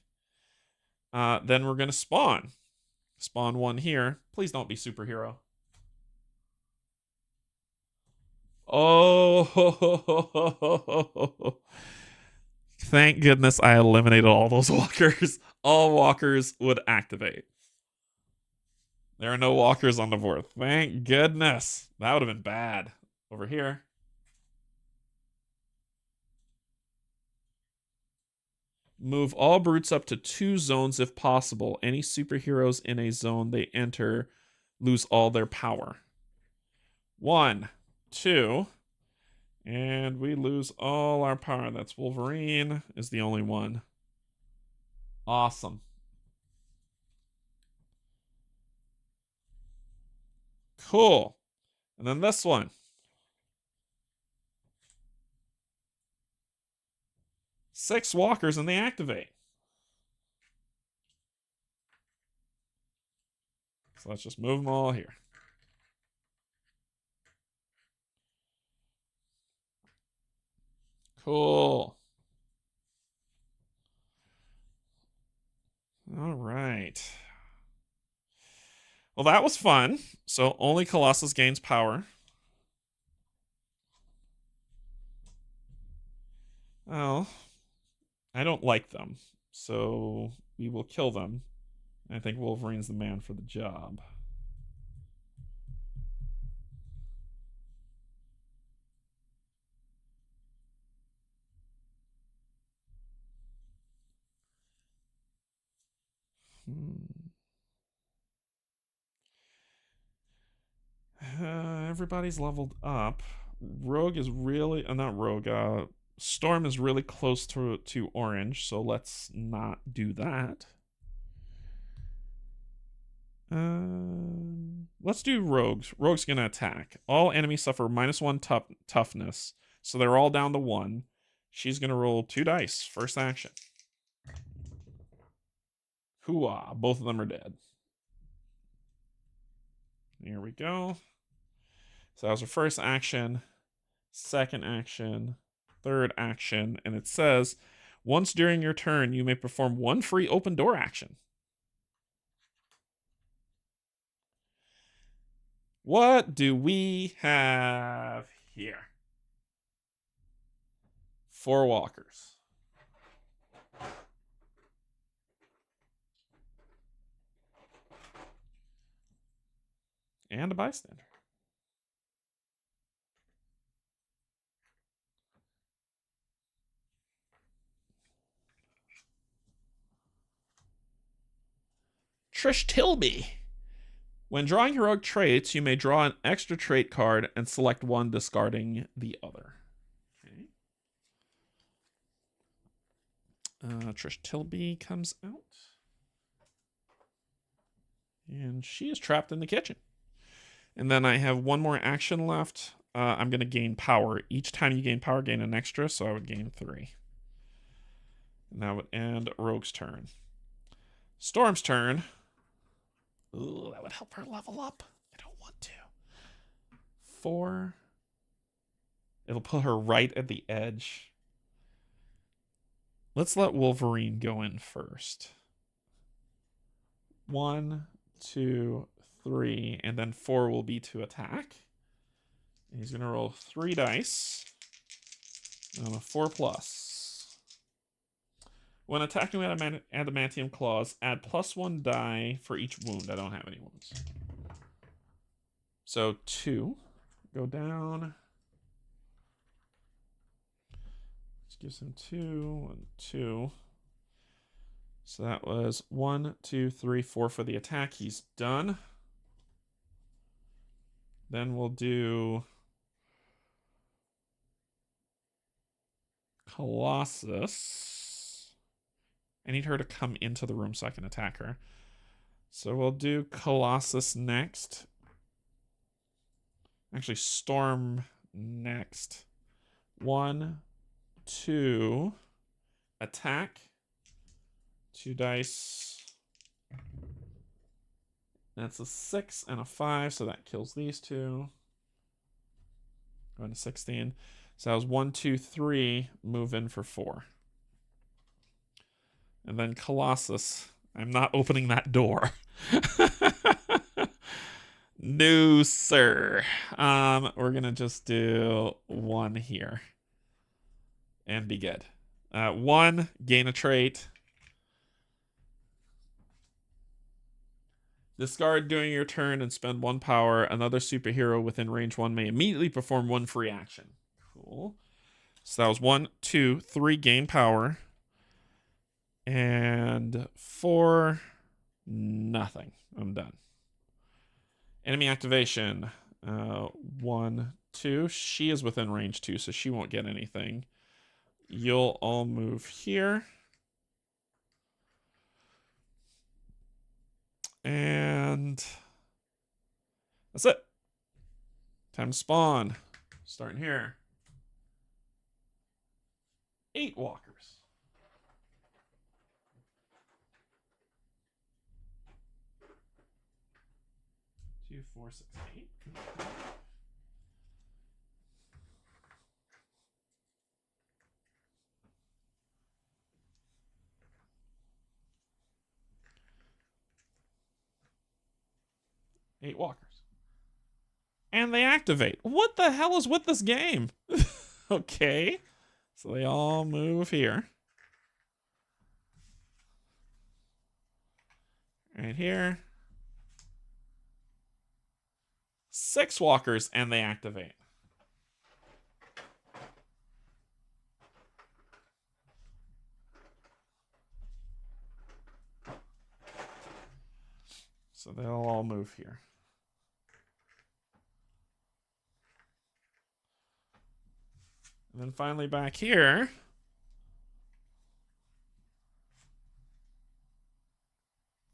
Then we're going to spawn. Spawn 1 here. Please don't be superhero. Oh, thank goodness I eliminated all those walkers. All walkers would activate. There are no walkers on the board. Thank goodness. That would have been bad. Over here. Move all brutes up to 2 zones if possible. Any superheroes in a zone they enter lose all their power. 1, 2. And we lose all our power. That's Wolverine is the only one. Awesome. Cool. And then this one. Six walkers and they activate. So let's just move them all here. Cool. All right. Well, that was fun. So only Colossus gains power. Well, I don't like them, so we will kill them. I think Wolverine's the man for the job. Everybody's leveled up. Rogue is really not Rogue. Storm is really close to Orange, so let's not do that. Let's do Rogues. Rogue's gonna attack. All enemies suffer -1 toughness, so they're all down to 1. She's gonna roll 2 dice. First action. Hooah! Both of them are dead. Here we go. So that was her first action, second action, third action, and it says, once during your turn, you may perform 1 free open door action. What do we have here? 4 walkers. And a bystander. Trish Tilby. When drawing heroic traits, you may draw an extra trait card and select one, discarding the other. Okay. Trish Tilby comes out. And she is trapped in the kitchen. And then I have 1 more action left. I'm going to gain power. Each time you gain power, gain an extra, so I would gain 3. And that would end Rogue's turn. Storm's turn. Ooh, that would help her level up. I don't want to. 4. It'll put her right at the edge. Let's let Wolverine go in first. 1, 2, 3, and then 4 will be to attack. And he's going to roll 3 dice on a 4+. When attacking with adamantium claws, add +1 die for each wound. I don't have any wounds. So 2. Go down. This gives him 2 and 2. So that was 1, 2, 3, 4 for the attack. He's done. Then we'll do Colossus. I need her to come into the room so I can attack her. So we'll do Colossus next. Actually, Storm next. 1, 2, attack. 2 dice. That's a 6 and a 5, so that kills these 2. Going to 16. So that was 1, 2, 3. Move in for 4. And then Colossus. I'm not opening that door. No, sir. We're going to just do 1 here. And be good. 1, gain a trait. Discard during your turn and spend 1 power. Another superhero within range 1 may immediately perform 1 free action. Cool. So that was 1, 2, 3, gain power. And 4, nothing. I'm done. Enemy activation. 1, 2. She is within range 2, so she won't get anything. You'll all move here. And that's it. Time to spawn. Starting here. 8 walkers. 2, 4, 6, 8. 8 walkers. And they activate. What the hell is with this game? Okay. So they all move here. Right here. 6 walkers, and they activate. So they'll all move here. And then finally back here.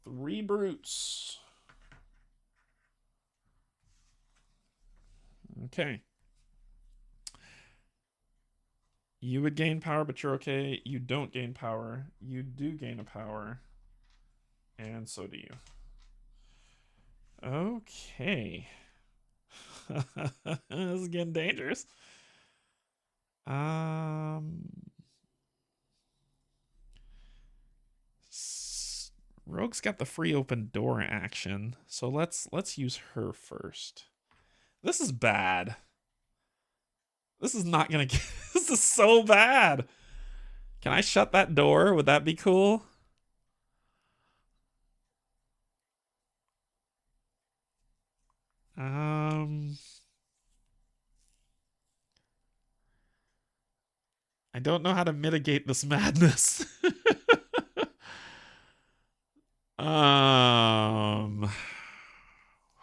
Three brutes. Okay. You would gain power, but you're okay. You don't gain power. You do gain a power. And so do you. Okay. This is getting dangerous. Rogue's got the free open door action, so let's use her first. This is bad. This is not gonna get. This is so bad. Can I shut that door? Would that be cool? I don't know how to mitigate this madness.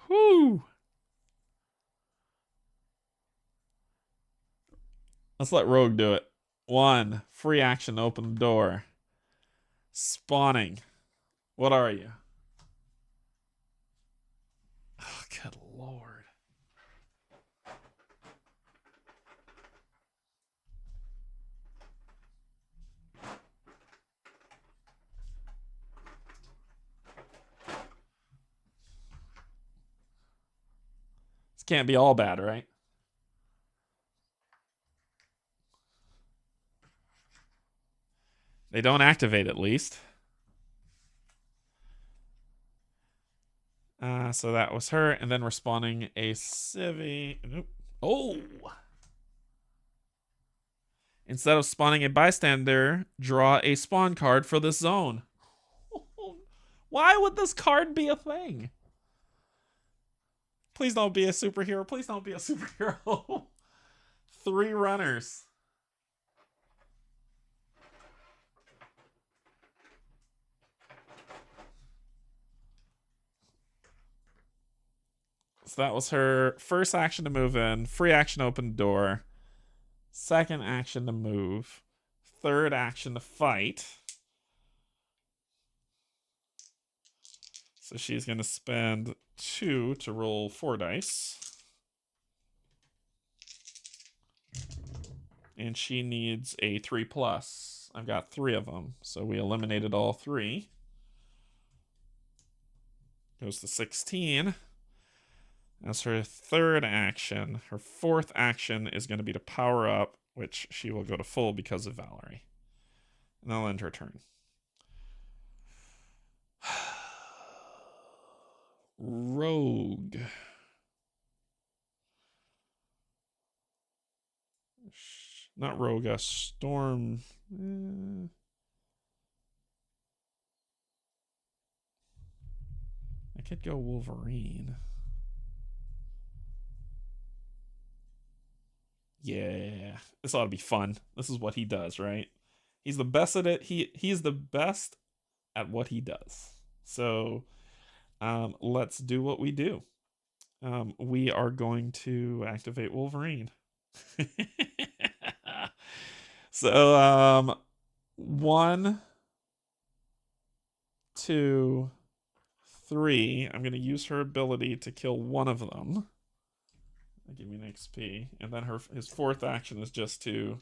Whew. Let's let Rogue do it. 1, free action to open the door. Spawning. What are you? Oh, good lord. This can't be all bad, right? They don't activate, at least. So that was her. And then we're spawning a civvy. Nope. Oh! Instead of spawning a bystander, draw a spawn card for this zone. Why would this card be a thing? Please don't be a superhero. Please don't be a superhero. 3 runners. So that was her first action to move in, free action to open the door, second action to move, third action to fight. So she's going to spend 2 to roll 4 dice. And she needs a 3+. I've got 3 of them, so we eliminated all 3. Goes to 16. That's her third action. Her fourth action is going to be to power up, which she will go to full because of Valerie. And that'll end her turn. Rogue. Not Rogue, Storm. I could go Wolverine. Yeah, this ought to be fun. This is what he does, right? He's the best at it. He's the best at what he does. So let's do what we do. We are going to activate Wolverine. So 1, 2, 3. I'm going to use her ability to kill one of them. Give me an XP. And then his fourth action is just to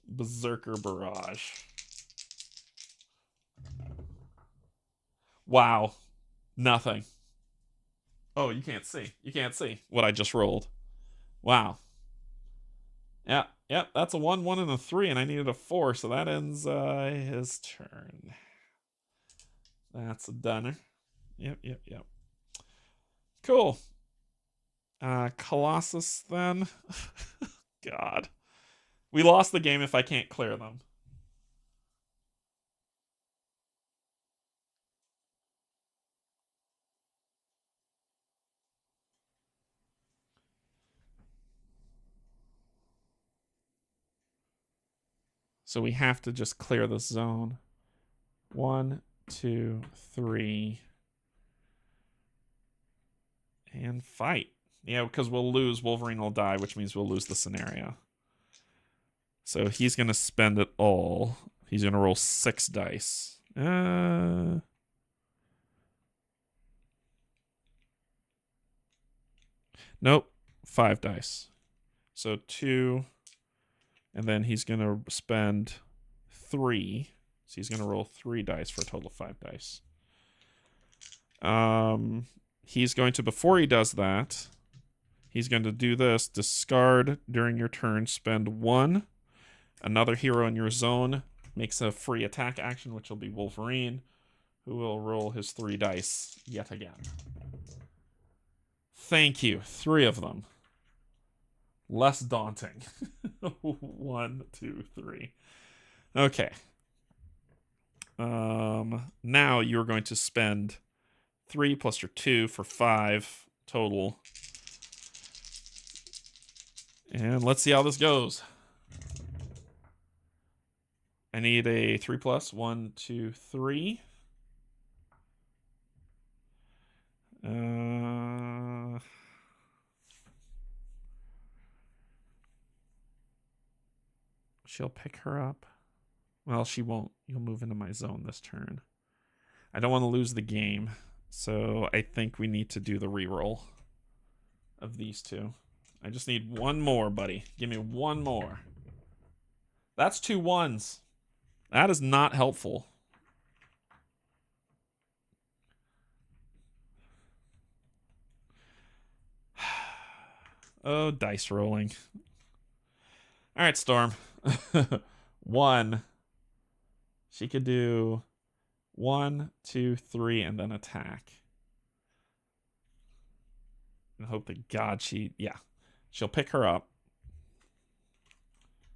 Berserker Barrage. Wow. Nothing. Oh, you can't see. You can't see what I just rolled. Wow. Yeah, that's a 1, 1, and a 3, and I needed a 4, so that ends his turn. That's a dunner. Yep. Cool. Colossus then. God. We lost the game if I can't clear them. So we have to just clear this zone. 1, 2, 3. And fight. Yeah, because we'll lose. Wolverine will die, which means we'll lose the scenario. So he's going to spend it all. He's going to roll 6 dice. Nope. 5 dice. So 2. And then he's going to spend 3. So he's going to roll 3 dice for a total of 5 dice. He's going to, before he does that, he's going to do this. Discard during your turn. Spend 1. Another hero in your zone makes a free attack action, which will be Wolverine, who will roll his 3 dice yet again. Thank you. 3 of them. Less daunting. 1, 2, 3. Okay. Now you're going to spend 3 plus your 2 for 5 total. And let's see how this goes. I need a 3 plus. 1, 2, 3. She'll pick her up. Well, she won't. You'll move into my zone this turn. I don't want to lose the game, so I think we need to do the reroll of these 2. I just need 1 more, buddy. Give me 1 more. That's 2 1s. That is not helpful. Oh, dice rolling. All right, Storm. 1. She could do 1, 2, 3, and then attack. And hope to God she'll pick her up.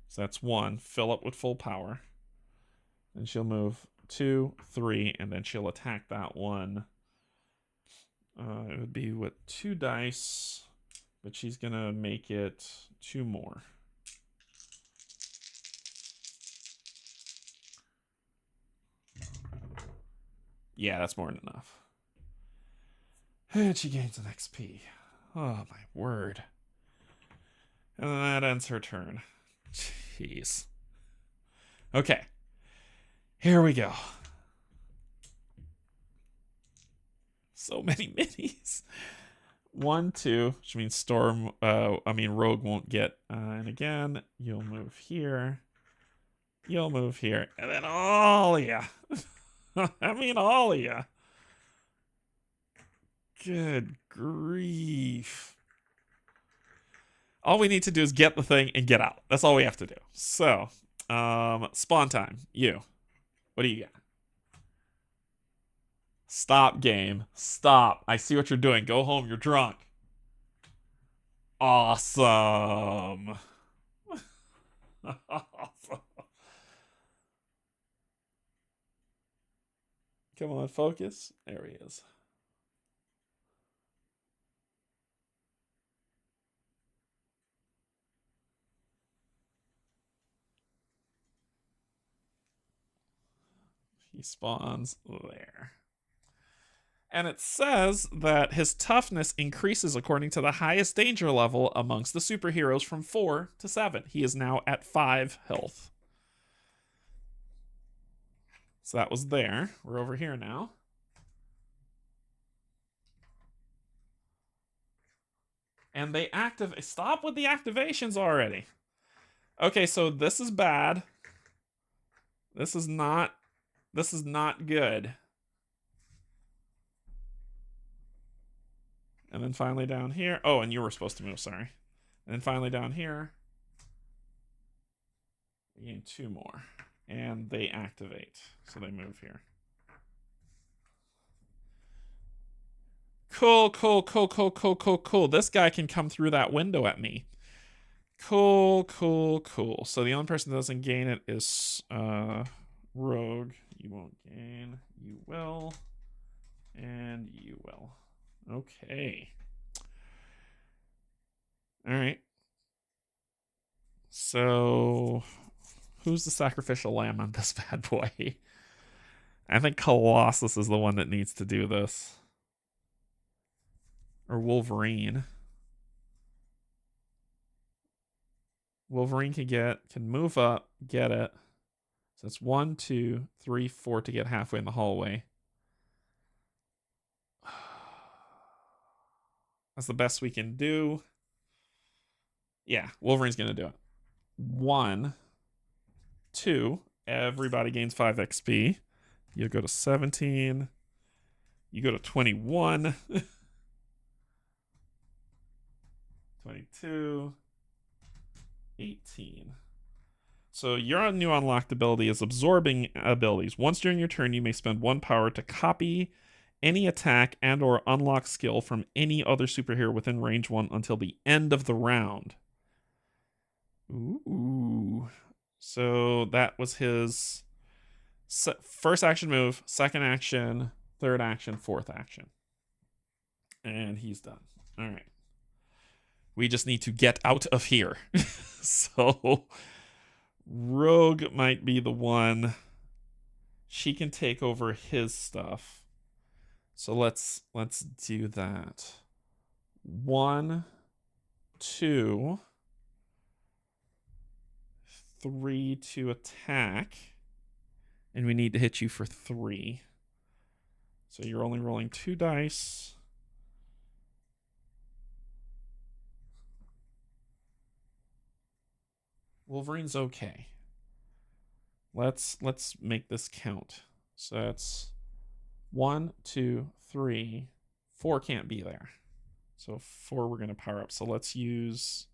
So that's 1. Fill up with full power. And she'll move 2, 3, and then she'll attack that one. It would be with 2 dice, but she's going to make it 2 more. Yeah, that's more than enough. And she gains an XP. Oh, my word. And then that ends her turn. Jeez. Okay. Here we go. So many minis. 1, 2, which means Rogue won't get. And again, you'll move here. You'll move here. And then all of ya. All of ya. Good grief. All we need to do is get the thing and get out. That's all we have to do. So, spawn time. You. What do you got? Stop, game. Stop. I see what you're doing. Go home. You're drunk. Awesome. Awesome. Come on, focus. There he is. He spawns there. And it says that his toughness increases according to the highest danger level amongst the superheroes from 4 to 7. He is now at 5 health. So that was there. We're over here now. And they activate. Stop with the activations already. Okay, so this is bad. This is not good. And then finally down here. Oh, and you were supposed to move, sorry. And then finally down here. We gain 2 more. And they activate. So they move here. Cool. This guy can come through that window at me. Cool. So the only person that doesn't gain it is Rogue. You won't gain. You will. And you will. Okay. All right. So who's the sacrificial lamb on this bad boy? I think Colossus is the one that needs to do this. Or Wolverine. Wolverine can move up, get it. So it's 1, 2, 3, 4 to get halfway in the hallway. That's the best we can do. Yeah, Wolverine's gonna do it. 1, 2. Everybody gains 5 XP. You go to 17. You go to 21. 22. 18. So your new unlocked ability is absorbing abilities. Once during your turn, you may spend 1 power to copy any attack and or unlock skill from any other superhero within range 1 until the end of the round. Ooh. So that was his first action move, second action, third action, fourth action. And he's done. All right. We just need to get out of here. So Rogue might be the one. She can take over his stuff. So let's do that. 1, 2, 3 to attack. And we need to hit you for 3. So you're only rolling 2 dice. Wolverine's okay. Let's make this count. So that's 1, 2, 3, 4 can't be there. So 4 we're gonna power up. So let's use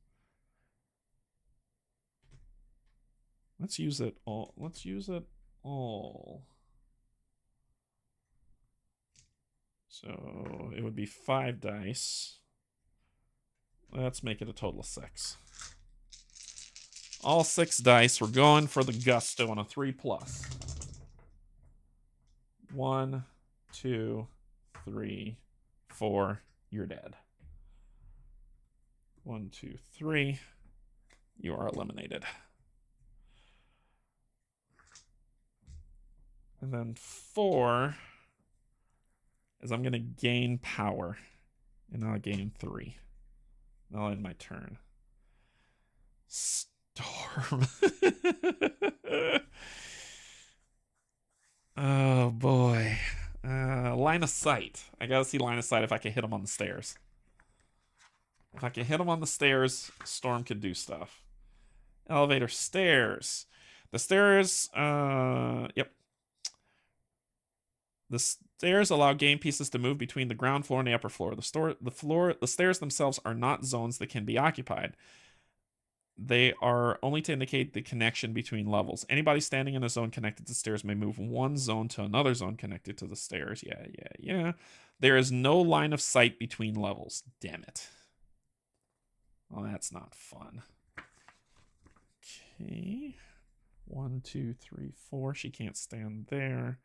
it all. Let's use it all. So it would be 5 dice. Let's make it a total of 6. All 6 dice. We're going for the gusto on a 3+. 1, 2, 3, 4. You're dead. 1, 2, 3. You are eliminated. And then 4 is I'm going to gain power. And I'll gain 3. I'll end my turn. Storm. Oh, boy. Line of sight. I gotta see line of sight if I can hit him on the stairs. If I can hit him on the stairs, Storm could do stuff. Elevator, stairs. The stairs, yep. The stairs allow game pieces to move between the ground floor and the upper floor. The stairs themselves are not zones that can be occupied. They are only to indicate the connection between levels. Anybody standing in a zone connected to stairs may move one zone to another zone connected to the stairs. Yeah. There is no line of sight between levels. Damn it. Well, that's not fun. Okay. 1, 2, 3, 4. She can't stand there.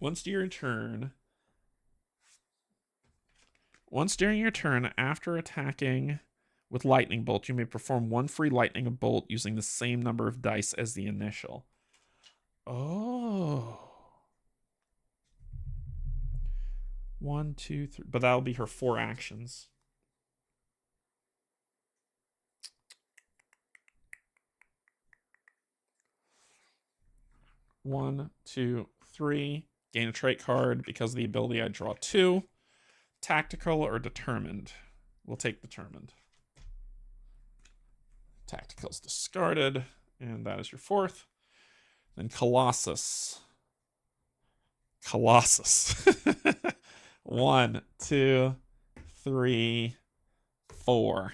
Once during your turn, after attacking with lightning bolt, you may perform 1 free lightning bolt using the same number of dice as the initial. Oh. 1, 2, 3. But that'll be her 4 actions. One, 2, 3. Gain a trait card because of the ability. I draw 2. Tactical or determined? We'll take determined. Tactical's discarded, and that is your 4th. Then Colossus. 1, 2, 3, 4.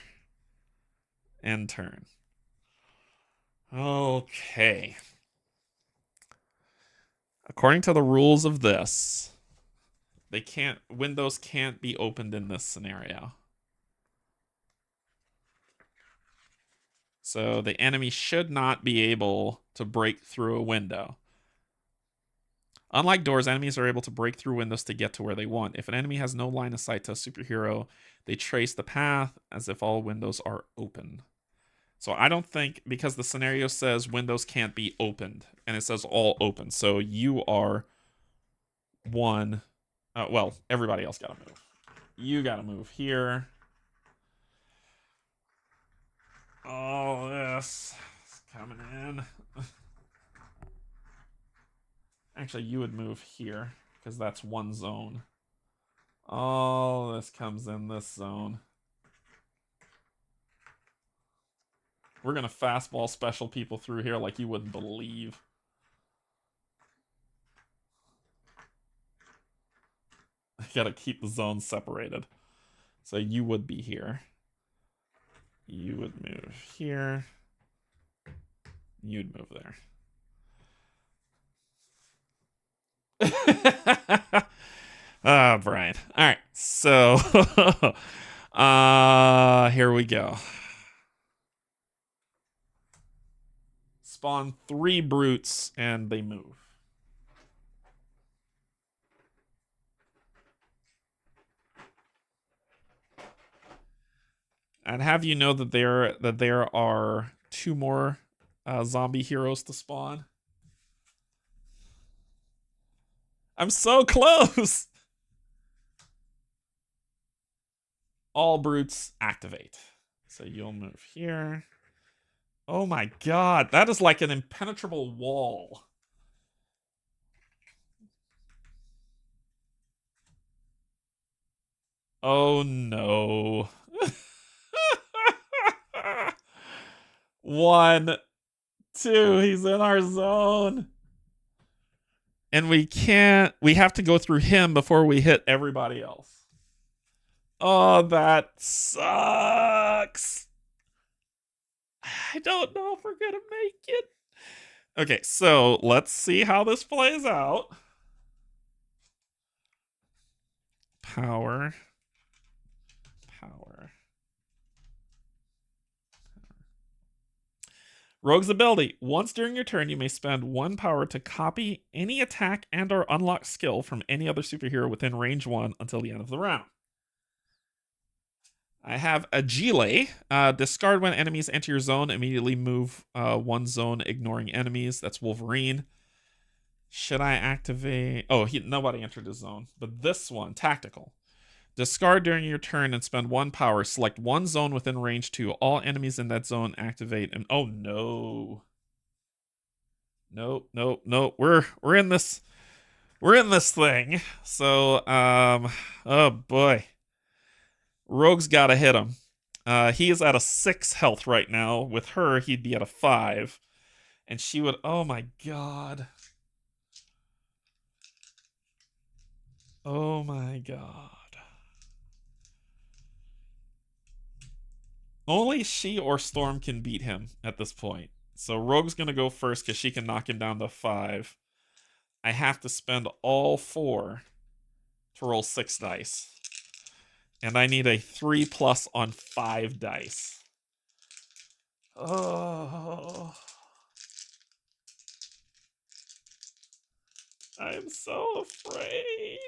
End turn. Okay. According to the rules of this, They can't, windows can't be opened in this scenario. So the enemy should not be able to break through a window. Unlike doors, enemies are able to break through windows to get to where they want. If an enemy has no line of sight to a superhero, they trace the path as if all windows are open. So I don't think, because the scenario says windows can't be opened, and it says all open. So you are one. Well, everybody else got to move. You got to move here. All this is coming in. Actually, you would move here, because that's one zone. All this comes in this zone. We're going to fastball special people through here like you wouldn't believe. I got to keep the zones separated. So you would be here. You would move here. You'd move there. Brian. All right. So here we go. Spawn 3 brutes and they move. And have you know that there are 2 more zombie heroes to spawn? I'm so close. All brutes activate. So you'll move here. Oh my god, that is like an impenetrable wall. Oh no. 1, 2, he's in our zone. And we have to go through him before we hit everybody else. Oh, that sucks. I don't know if we're gonna make it. Okay, so let's see how this plays out. Power. Rogue's ability. Once during your turn, you may spend 1 power to copy any attack and or unlock skill from any other superhero within range 1 until the end of the round. I have Agile. Discard when enemies enter your zone. Immediately move 1 zone, ignoring enemies. That's Wolverine. Should I activate... Oh, nobody entered his zone. But this one, Tactical. Discard during your turn and spend 1 power. Select 1 zone within range 2. All enemies in that zone activate. And oh no. Nope. We're in this. We're in this thing. So oh boy. Rogue's gotta hit him. He is at a 6 health right now. With her, he'd be at a 5. And she would, oh my god. Oh my god. Only she or Storm can beat him at this point. So Rogue's going to go first because she can knock him down to 5. I have to spend all 4 to roll 6 dice. And I need a 3+ on 5 dice. Oh. I'm so afraid.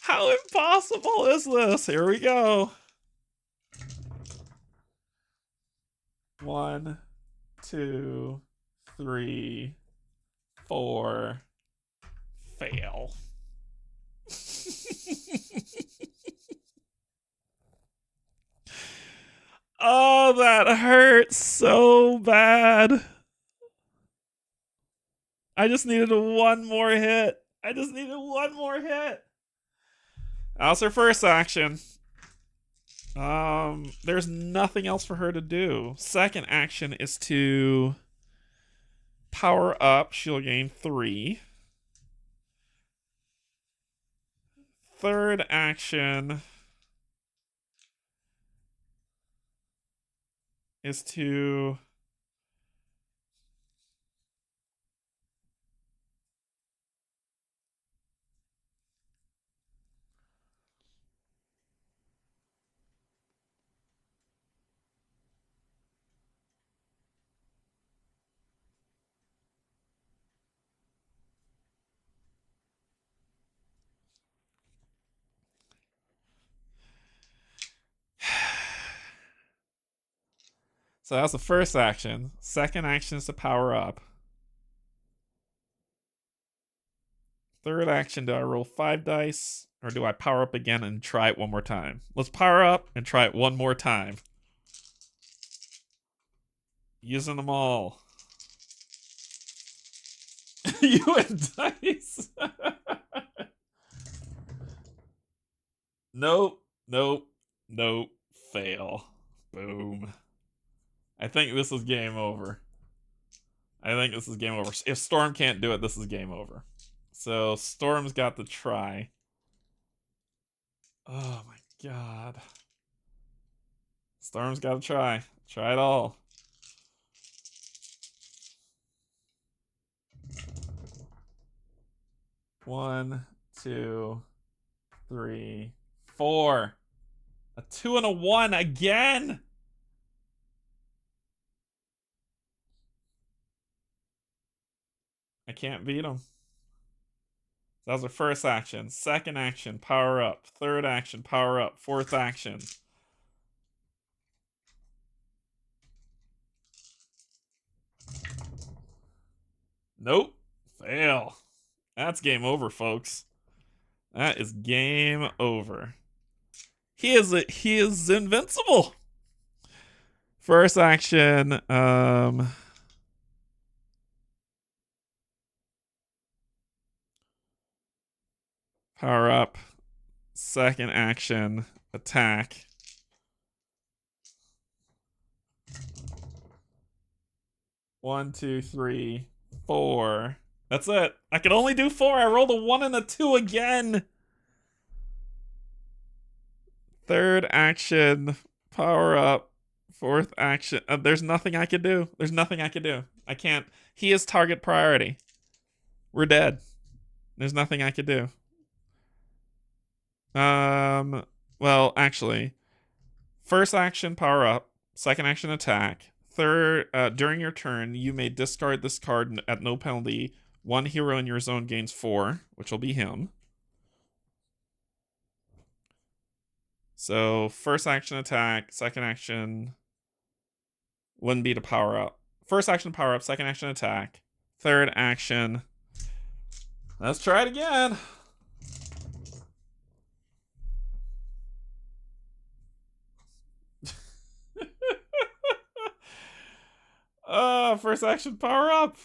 How impossible is this? Here we go. 1, 2, 3, 4. Fail. Oh, that hurts so bad. I just needed 1 more hit. That was her first action. There's nothing else for her to do. Second action is to power up. She'll gain 3. Third action is to So that's the first action. Second action is to power up. Third action, do I roll 5 dice? Or do I power up again and try it one more time? Let's power up and try it one more time. Using them all. You and dice. Nope. Nope. Nope. Fail. Boom. I think this is game over. I think this is game over. If Storm can't do it, this is game over. So Storm's got to try. Oh my god. Storm's got to try. Try it all. One, two, three, four. A 2 and a 1 again. I can't beat him. That was our first action. Second action, power up. Third action, power up. Fourth action. Nope. Fail. That's game over, folks. That is game over. He is invincible. First action, power up. Second action, attack. One, two, three, four. That's it. I can only do 4. I rolled a 1 and a 2 again. Third action, power up. Fourth action. There's nothing I could do. There's nothing I could do. I can't. He is target priority. We're dead. There's nothing I could do. Well, actually, first action, power up. Second action, attack. Third, during your turn, you may discard this card at no penalty. One hero in your zone gains 4, which will be him. So, first action, attack. Second action wouldn't be to power up. First action, power up. Second action, attack. Third action. Let's try it again. First action, power up.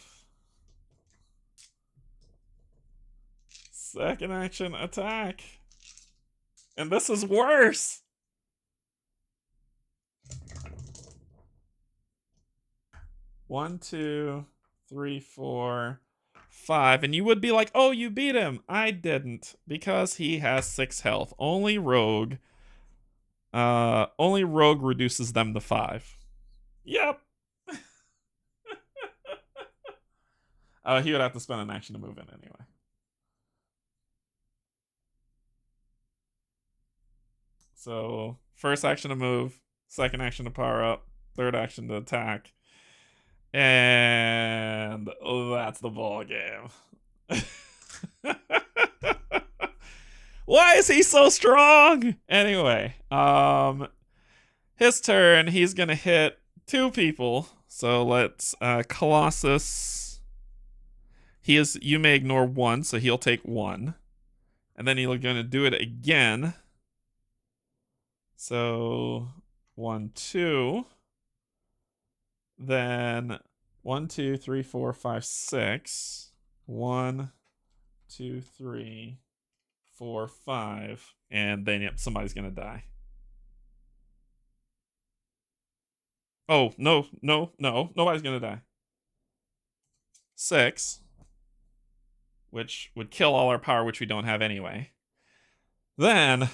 Second action, attack. And this is worse. One, two, three, four, 5. And you would be like, oh, you beat him. I didn't, because he has 6 health. Only rogue reduces them to 5. Yep. He would have to spend an action to move in anyway. So, first action to move, second action to power up, third action to attack. And that's the ball game. Why is he so strong? Anyway, his turn, he's gonna hit 2 people. So let's Colossus. You may ignore 1, so he'll take 1. And then he's gonna do it again. So 1, 2. Then 1, 2, 3, 4, 5, 6. 1, 2, 3, 4, 5. And then, yep, somebody's gonna die. Oh, no, nobody's gonna die. 6. Which would kill all our power, which we don't have anyway. Then,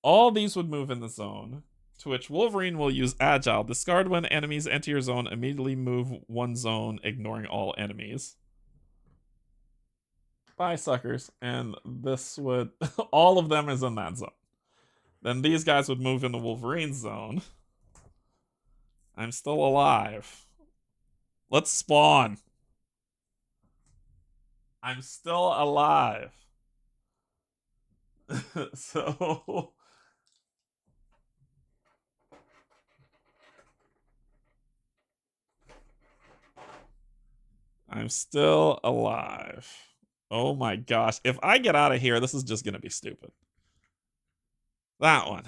all these would move in the zone, to which Wolverine will use Agile. Discard when enemies enter your zone, immediately move 1 zone, ignoring all enemies. Bye, suckers. And this would... all of them is in that zone. Then these guys would move into Wolverine's zone. I'm still alive. Let's spawn. I'm still alive. So... I'm still alive. Oh my gosh. If I get out of here, this is just going to be stupid. That one.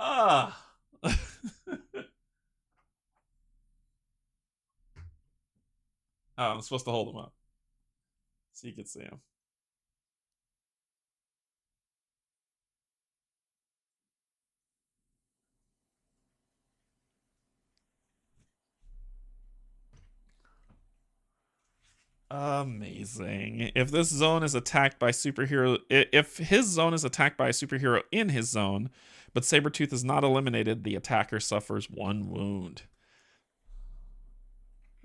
Ah. Oh, I'm supposed to hold them up so you can see them. Amazing. If this zone is attacked by superhero, if his zone is attacked by a superhero in his zone, but Sabretooth is not eliminated, the attacker suffers 1 wound.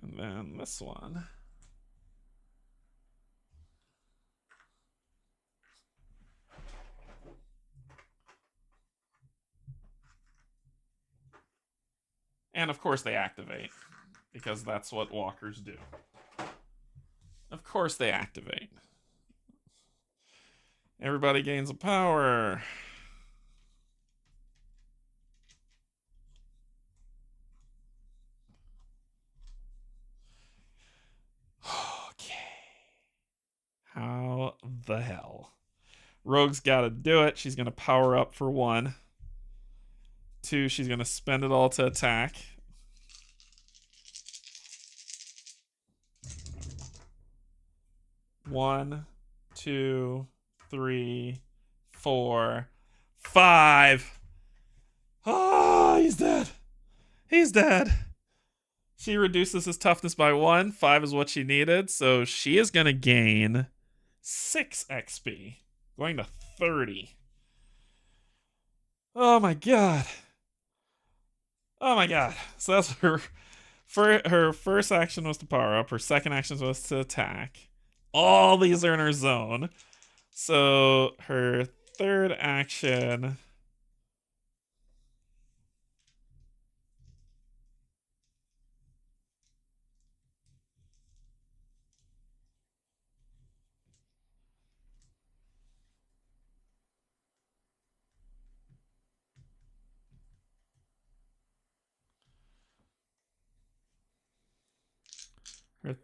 And then this one. And of course they activate, because that's what walkers do. Of course they activate. Everybody gains a power. Okay. How the hell? Rogue's got to do it. She's going to power up for 1. 2, she's going to spend it all to attack. One, 2, 3, 4, 5. Oh, he's dead. He's dead. She reduces his toughness by 1. 5 is what she needed. So she is going to gain 6 XP, going to 30. Oh my god. Oh my god. So that's her. Her first action was to power up. Her second action was to attack. All these are in her zone. So her third action. Her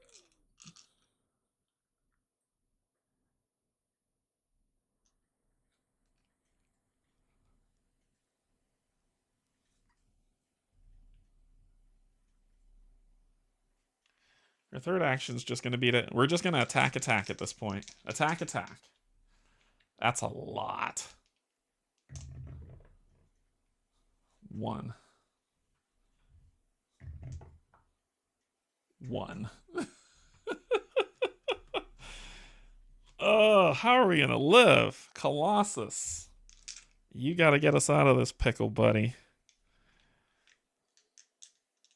Her third action is just going to be to. We're just going to attack at this point. Attack. That's a lot. 1. 1. Oh, how are we going to live? Colossus. You got to get us out of this pickle, buddy.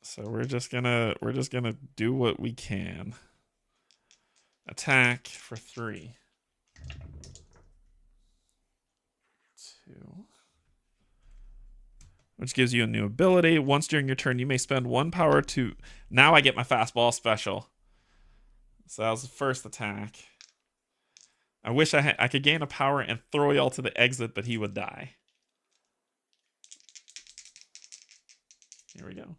So we're just going to do what we can. Attack for 3. 2. Which gives you a new ability. Once during your turn, you may spend 1 power to... Now I get my fastball special. So that was the first attack. I wish I could gain a power and throw y'all to the exit, but he would die. Here we go.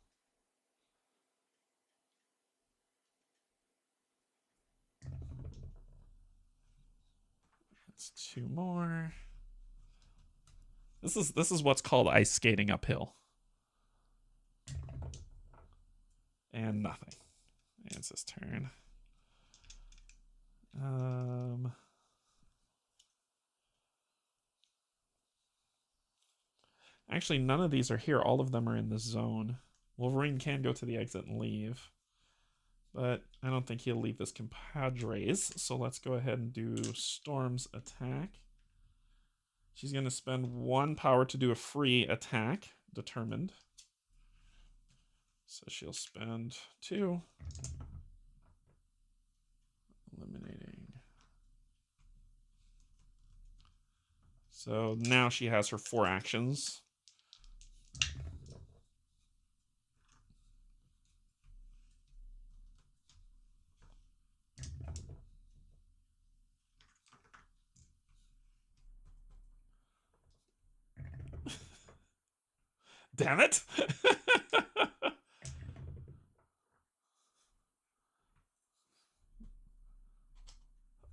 That's 2 more. This is what's called ice skating uphill. And nothing. It's his turn. Actually, none of these are here. All of them are in this zone. Wolverine can go to the exit and leave. But I don't think he'll leave his compadres. So let's go ahead and do Storm's attack. She's going to spend 1 power to do a free attack. Determined. So she'll spend 2. Eliminating. So now she has her 4 actions. Damn it.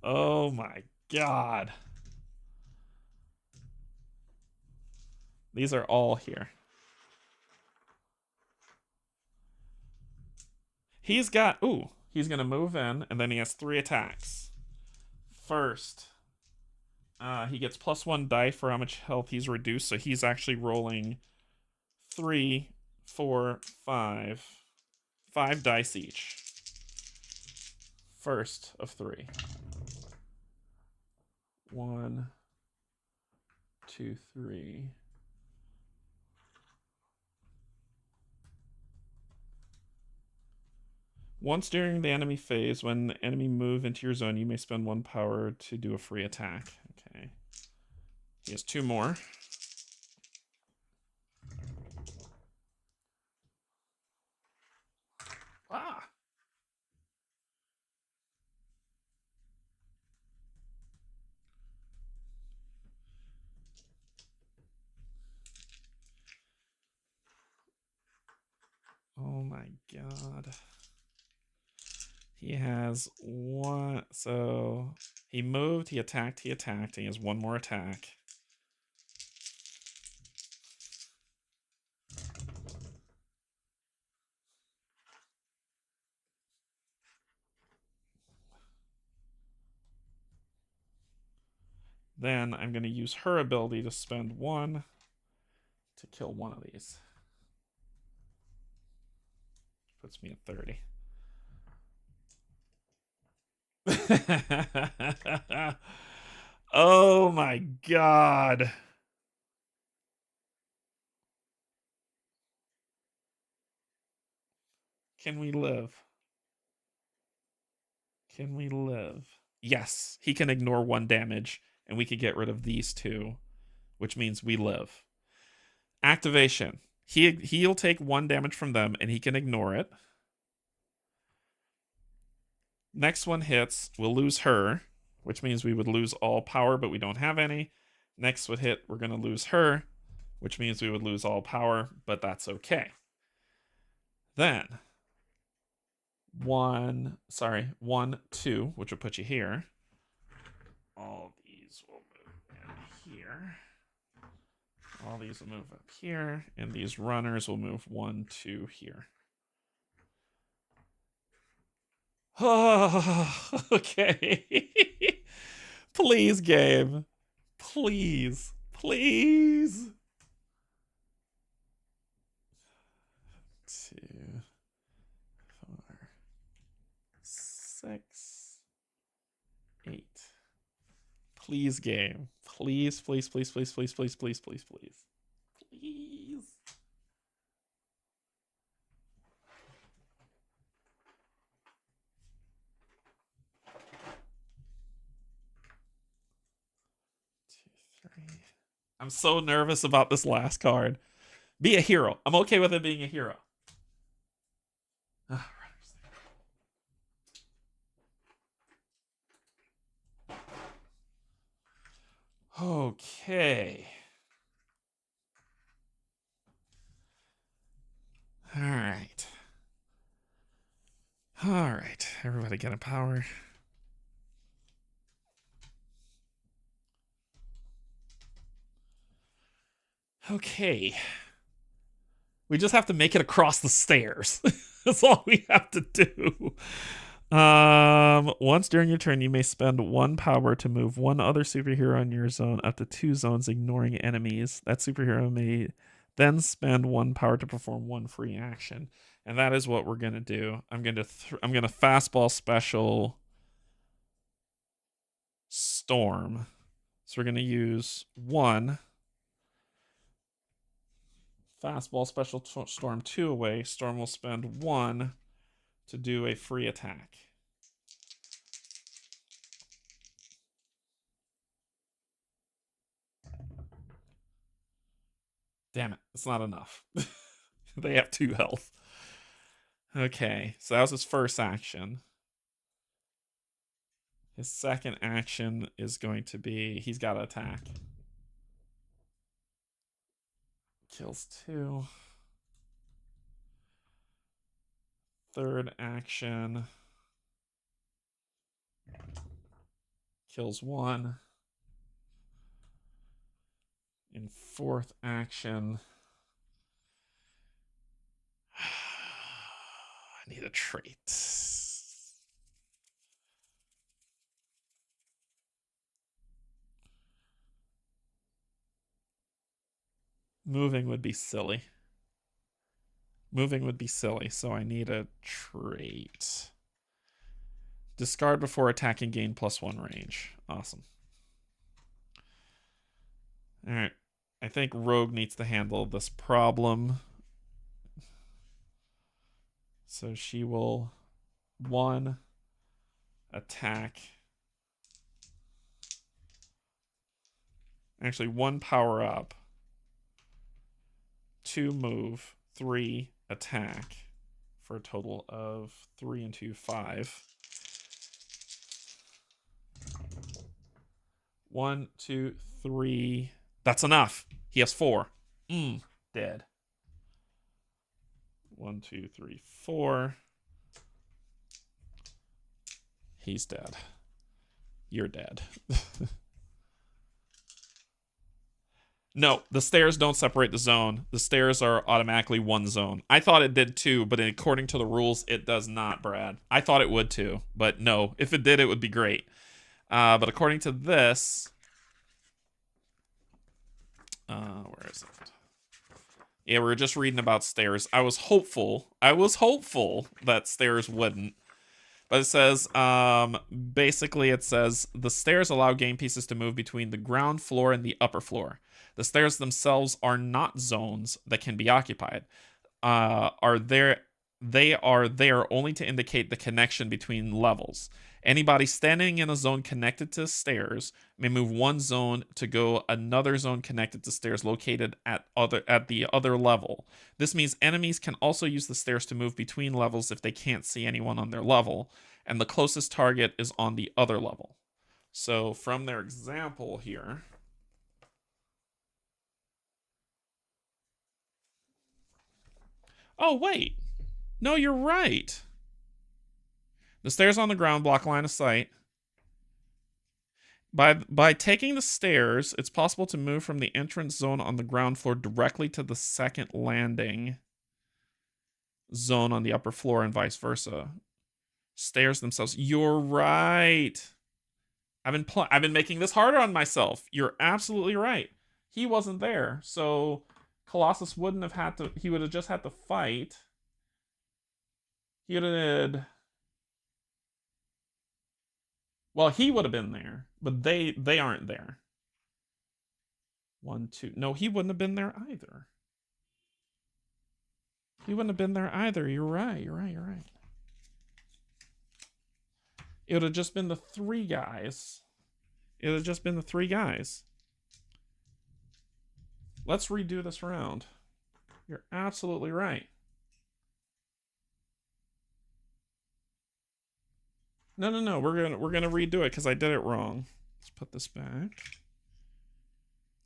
Oh my god. These are all here. He's got, ooh, he's going to move in, and then he has 3 attacks. First, he gets +1 die for how much health he's reduced, so he's actually rolling 3, 4, 5. 5 dice each. First of 3. 1, 2, 3. Once during the enemy phase, when the enemy move into your zone, you may spend 1 power to do a free attack. Okay. He has 2 more. Ah! Oh my god. He has 1. So he moved, he attacked, and he has 1 more attack. Then I'm going to use her ability to spend 1 to kill 1 of these. Puts me at 30. Oh my god. Can we live? Can we live? Yes, he can ignore 1 damage, and we can get rid of these 2, which means we live. Activation. He'll take 1 damage from them, and he can ignore it. Next one hits, we'll lose her, which means we would lose all power, but we don't have any. Next would hit, we're going to lose her, which means we would lose all power, but that's okay. Then 1, 2, which will put you here. All these will move in here. All these will move up here, and these runners will move 1, 2 here. Oh, okay. Please, game. Please. Please. 2, 4, 6, 8. Please, game. Please, please, please, please, please, please, please, please, please. Please. I'm so nervous about this last card. Be a hero. I'm okay with it being a hero. Okay. All right. All right. Everybody get a power. Okay. We just have to make it across the stairs. That's all we have to do. Once during your turn, you may spend 1 power to move 1 other superhero in your zone up to 2 zones, ignoring enemies. That superhero may then spend 1 power to perform 1 free action, and that is what we're gonna do. I'm gonna fastball special Storm. So we're gonna use 1 fastball special Storm 2 away. Storm will spend 1 to do a free attack. Damn it, it's not enough. They have 2 health. Okay, so that was his first action. His second action is going to be, he's got to attack. Kills 2. Third action. Kills 1. In fourth action. I need a trait. Moving would be silly. Moving would be silly, so I need a trait. Discard before attacking, gain +1 range. Awesome. Alright. I think Rogue needs to handle this problem. So she will 1 attack. Actually, 1 power up. 2 move. 3 attack. For a total of 3 and 2, 5. 1, 2, 3. That's enough. He has 4. Dead. 1, 2, 3, 4. He's dead. You're dead. No, the stairs don't separate the zone. The stairs are automatically one zone. I thought it did too, but according to the rules, it does not, Brad. I thought it would too, but no. If it did, it would be great. But according to this... where is it? Yeah, we were just reading about stairs. I was hopeful that stairs wouldn't. But it says, basically it says, the stairs allow game pieces to move between the ground floor and the upper floor. The stairs themselves are not zones that can be occupied. They are there only to indicate the connection between levels. Anybody standing in a zone connected to stairs may move one zone to go another zone connected to stairs located at the other level. This means enemies can also use the stairs to move between levels if they can't see anyone on their level, and the closest target is on the other level. So from their example here... Oh, wait. No, you're right. The stairs on the ground block line of sight. By taking the stairs, it's possible to move from the entrance zone on the ground floor directly to the second landing zone on the upper floor and vice versa. Stairs themselves. You're right. I've been making this harder on myself. You're absolutely right. He wasn't there, so Colossus wouldn't have had to. He would have just had to fight. He would have. Well, he would have been there, but they aren't there. 1, 2. No, he wouldn't have been there either. He wouldn't have been there either. You're right. It would have just been the 3 guys. Let's redo this round. You're absolutely right. No. We're gonna redo it because I did it wrong. Let's put this back.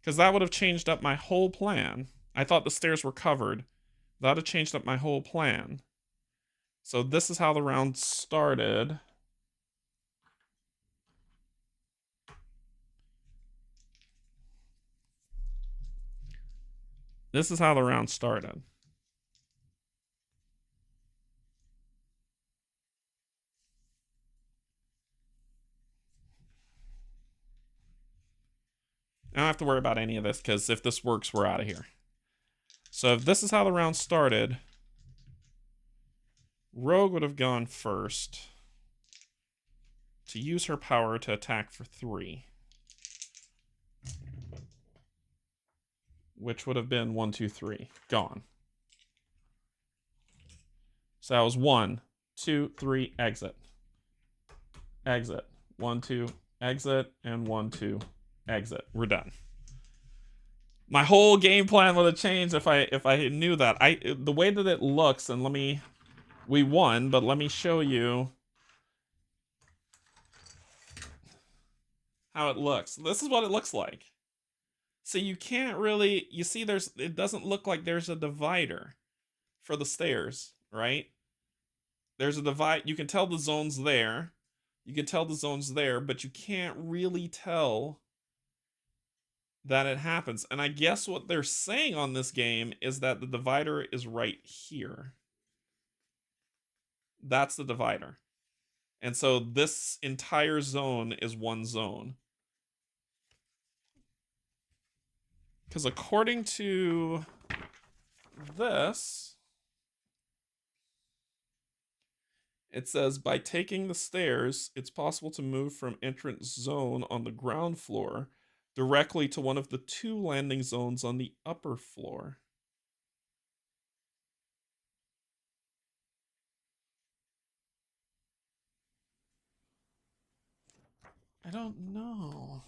Because that would have changed up my whole plan. I thought the stairs were covered. That would have changed up my whole plan. So this is how the round started. This is how the round started. I don't have to worry about any of this, because if this works, we're out of here. So if this is how the round started, Rogue would have gone first to use her power to attack for 3. Which would have been 1, 2, 3. Gone. So that was 1, 2, 3, exit. Exit. 1, 2, exit, and 1, 2, exit. We're done. My whole game plan would have changed if I knew that. The way that it looks, and we won, but let me show you how it looks. This is what it looks like. So you can't really, you see, it doesn't look like there's a divider for the stairs, right? There's a divide. You can tell the zone's there. You can tell the zone's there, but you can't really tell that it happens. And I guess what they're saying on this game is that the divider is right here. That's the divider. And so this entire zone is one zone. Because according to this, it says, by taking the stairs, it's possible to move from entrance zone on the ground floor directly to one of the 2 landing zones on the upper floor. I don't know.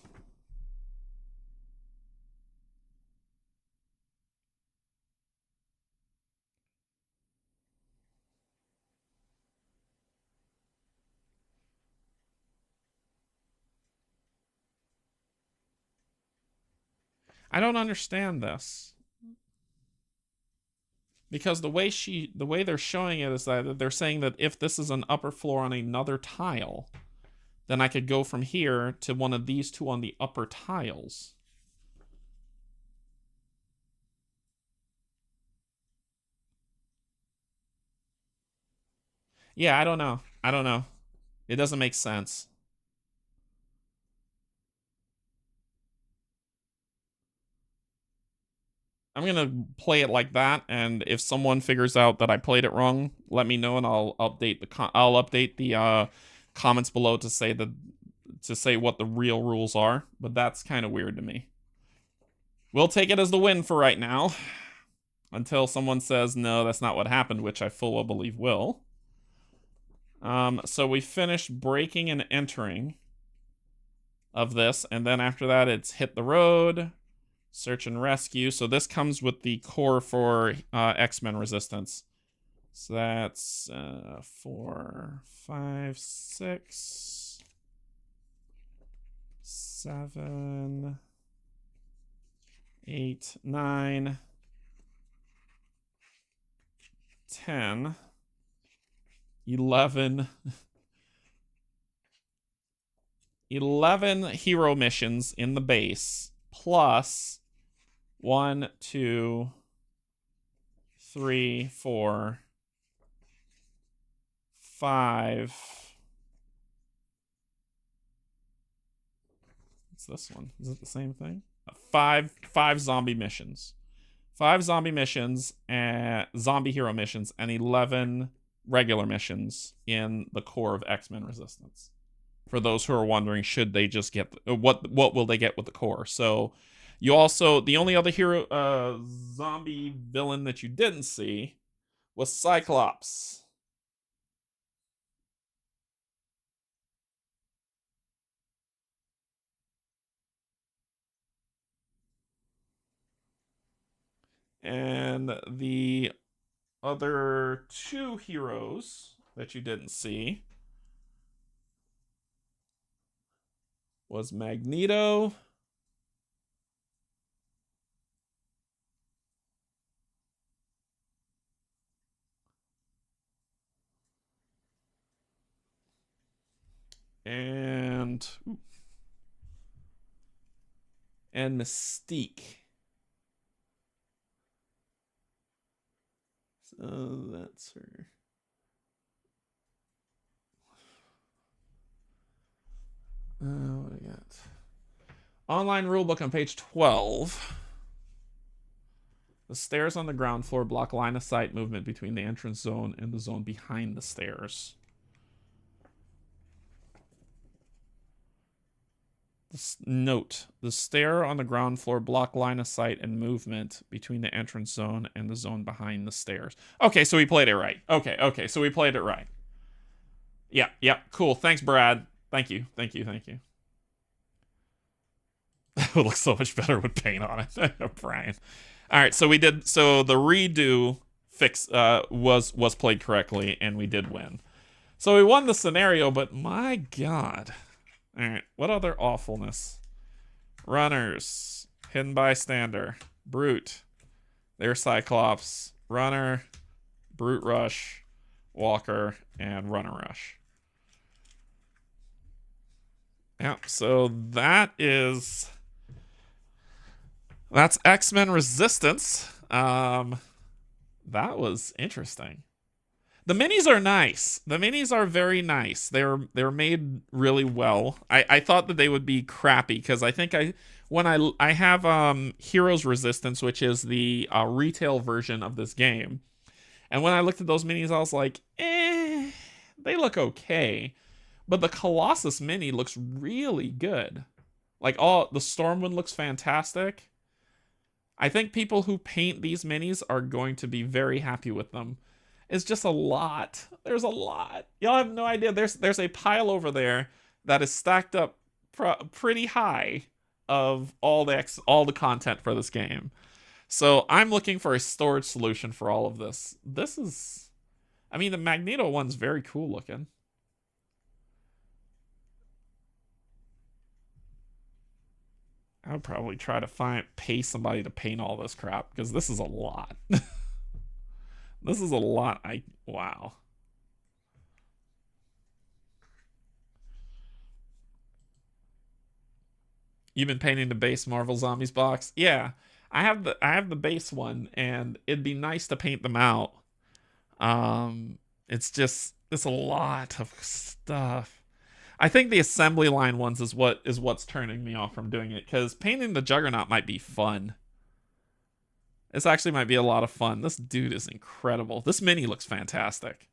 I don't understand this. Because the way they're showing it is that they're saying that if this is an upper floor on another tile, then I could go from here to one of these 2 on the upper tiles. Yeah, I don't know. I don't know. It doesn't make sense. I'm gonna play it like that, and if someone figures out that I played it wrong, let me know, and I'll update the comments below to say what the real rules are. But that's kind of weird to me. We'll take it as the win for right now, until someone says no, that's not what happened, which I full well believe will. So we finished breaking and entering of this, and then after that, it's hit the road. Search and rescue. So this comes with the core for X-Men Resistance. So that's 4, 5, 6, 7, 8, 9, 10, 11. 11 hero missions in the base, plus 1, 2, 3, 4, 5. What's this one? Is it the same thing? 5 zombie missions. 5 zombie missions, and zombie hero missions, and 11 regular missions in the core of X-Men Resistance. For those who are wondering, should they just get what will they get with the core? So you also, the only other hero zombie villain that you didn't see was Cyclops. And the other 2 heroes that you didn't see was Magneto and Mystique. So that's her. What do I got? Online rulebook on page 12. The stairs on the ground floor block line of sight movement between the entrance zone and the zone behind the stairs. Note, the stair on the ground floor block line of sight and movement between the entrance zone and the zone behind the stairs. Okay, so we played it right. Okay, so we played it right. Yeah, cool. Thanks, Brad. Thank you. It would look so much better with paint on it. Brian. All right, so the redo fix was played correctly, and we did win. So we won the scenario, but my God. All right, what other awfulness? Runners. Hidden Bystander, Brute, there's Cyclops, Runner, Brute Rush, Walker, and Runner Rush. Yeah, so that's X-Men Resistance. That was interesting. The minis are nice. The minis are very nice. They're made really well. I thought that they would be crappy because I think I have Heroes Resistance, which is the retail version of this game, and when I looked at those minis, I was like, they look okay, but the Colossus mini looks really good. Like, the Stormwind looks fantastic. I think people who paint these minis are going to be very happy with them. It's just a lot. There's a lot. Y'all have no idea. There's a pile over there that is stacked up pretty high of all the content for this game. So I'm looking for a storage solution for all of this. I mean, the Magneto one's very cool looking. I would probably try to pay somebody to paint all this crap because this is a lot. This is a lot. Wow. You've been painting the base Marvel Zombies box? Yeah. I have the base one, and it'd be nice to paint them out. It's a lot of stuff. I think the assembly line ones is what's turning me off from doing it, because painting the Juggernaut might be fun. This actually might be a lot of fun. This dude is incredible. This mini looks fantastic.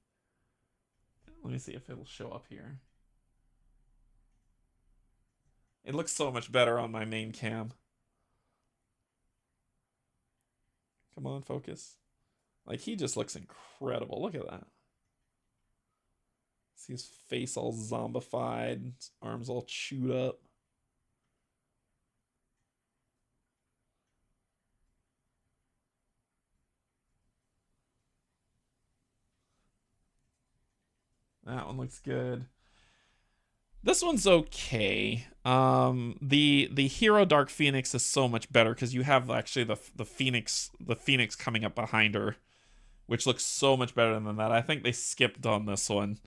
Let me see if it'll show up here. It looks so much better on my main cam. Come on, focus. Like, he just looks incredible. Look at that. See his face all zombified, his arms all chewed up. That one looks good. This one's okay. The Hero Dark Phoenix is so much better because you have actually the Phoenix coming up behind her, which looks so much better than that. I think they skipped on this one.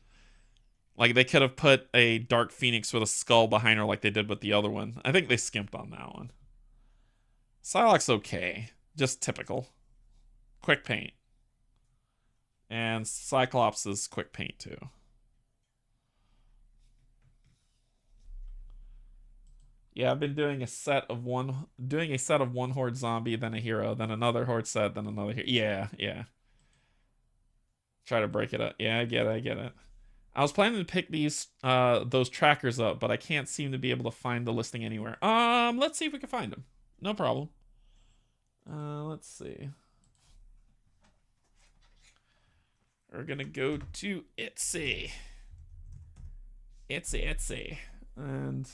Like, they could have put a Dark Phoenix with a skull behind her like they did with the other one. I think they skimped on that one. Psylocke's okay. Just typical. Quick paint. And Cyclops is quick paint too. Yeah, I've been doing a set of one horde zombie, then a hero, then another horde set, then another hero. Yeah. Try to break it up. Yeah, I get it. I was planning to pick those trackers up, but I can't seem to be able to find the listing anywhere. Let's see if we can find them. No problem. Let's see. We're gonna go to Etsy. And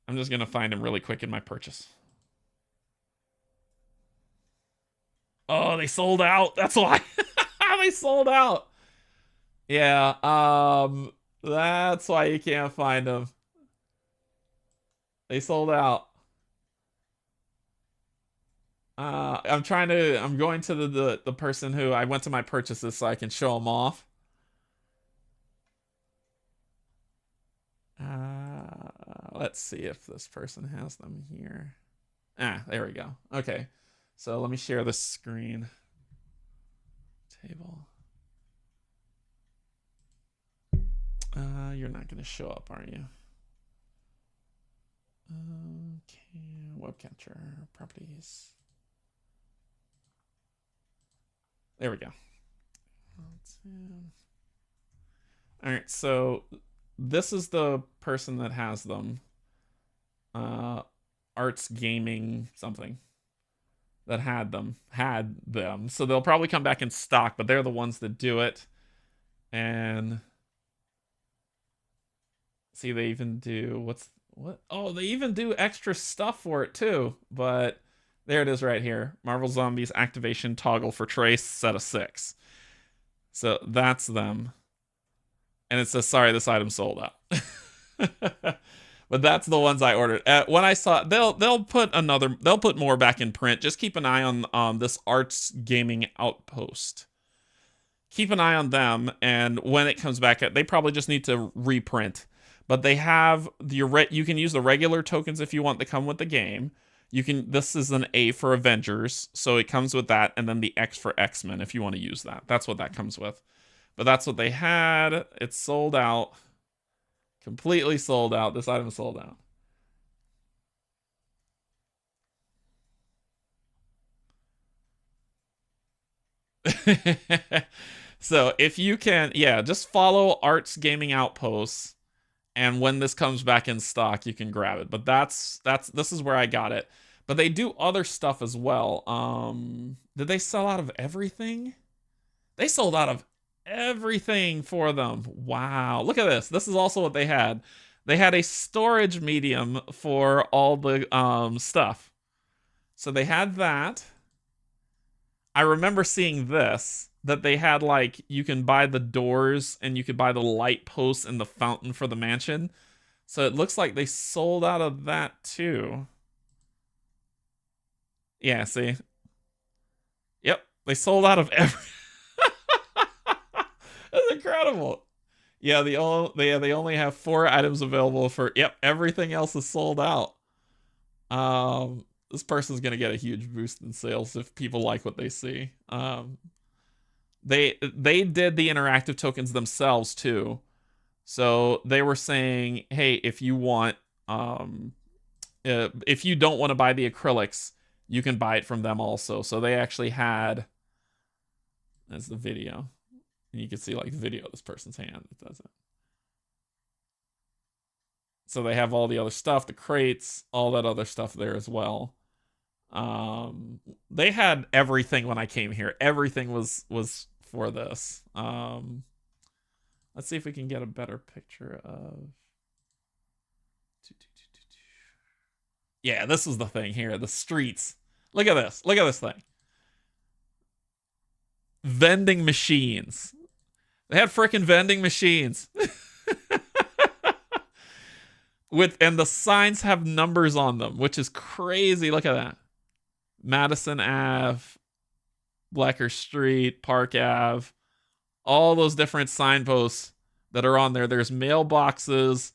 I'm just gonna find him really quick in my purchase. Oh, they sold out. That's why. They sold out. Yeah, that's why you can't find them. They sold out. I'm going to the person who I went to my purchases so I can show them off. Let's see if this person has them here. There we go. Okay. So let me share the screen. Table. You're not going to show up, are you? Okay. Web capture. Properties. There we go. Alright, so this is the person that has them. Arts Gaming something. That had them. So they'll probably come back in stock, but they're the ones that do it. And see, they even do what? Oh, they even do extra stuff for it too. But there it is right here. Marvel Zombies activation toggle for trace set of 6. So that's them. And it says, sorry, this item sold out. But that's the ones I ordered. When I saw they'll put more back in print. Just keep an eye on this Arts Gaming Outpost. Keep an eye on them, and when it comes back, they probably just need to reprint. But they have you can use the regular tokens if you want to come with the game. This is an A for Avengers, so it comes with that, and then the X for X-Men if you want to use that. That's what that comes with. But that's what they had. It's sold out. Completely sold out. This item is sold out. So if you can, yeah, just follow Arts Gaming Outposts, and when this comes back in stock, you can grab it. But this is where I got it. But they do other stuff as well. Did they sell out of everything? They sold out of everything for them. Wow. Look at this. This is also what they had. They had a storage medium for all the stuff. So they had that. I remember seeing this, that they had, like, you can buy the doors and you could buy the light posts and the fountain for the mansion. So it looks like they sold out of that too. Yeah, see? Yep, they sold out of every... That's incredible. Yeah, they only have 4 items available for... Yep, everything else is sold out. This person's gonna get a huge boost in sales if people like what they see. They did the interactive tokens themselves too. So they were saying, hey, if you want, if you don't want to buy the acrylics, you can buy it from them also. So they actually had, that's the video. And you can see, like, the video of this person's hand. It does it. So they have all the other stuff, the crates, all that other stuff there as well. They had everything when I came here. Everything was for this. Let's see if we can get a better picture of... Yeah, this is the thing here. The streets. Look at this. Look at this thing. Vending machines. They had frickin' vending machines. And the signs have numbers on them, which is crazy. Look at that. Madison Ave, Bleecker Street, Park Ave, all those different signposts that are on there. There's mailboxes.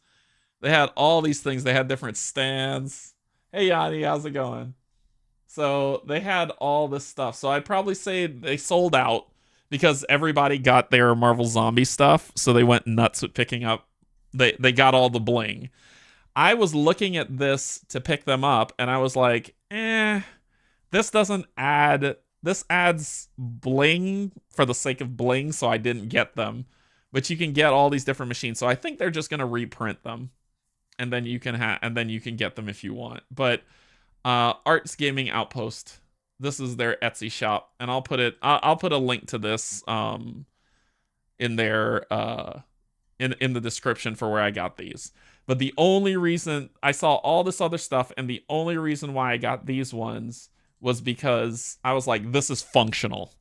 They had all these things. They had different stands. Hey, Yanni, how's it going? So they had all this stuff. So I'd probably say they sold out because everybody got their Marvel Zombie stuff. So they went nuts with picking up. They got all the bling. I was looking at this to pick them up, and I was like, this doesn't add... This adds bling for the sake of bling, so I didn't get them. But you can get all these different machines, so I think they're just gonna reprint them, and then you can get them if you want. But Arts Gaming Outpost, this is their Etsy shop, and I'll put a link to this in their in the description for where I got these. But the only reason I saw all this other stuff, and the only reason why I got these ones was because I was like, this is functional.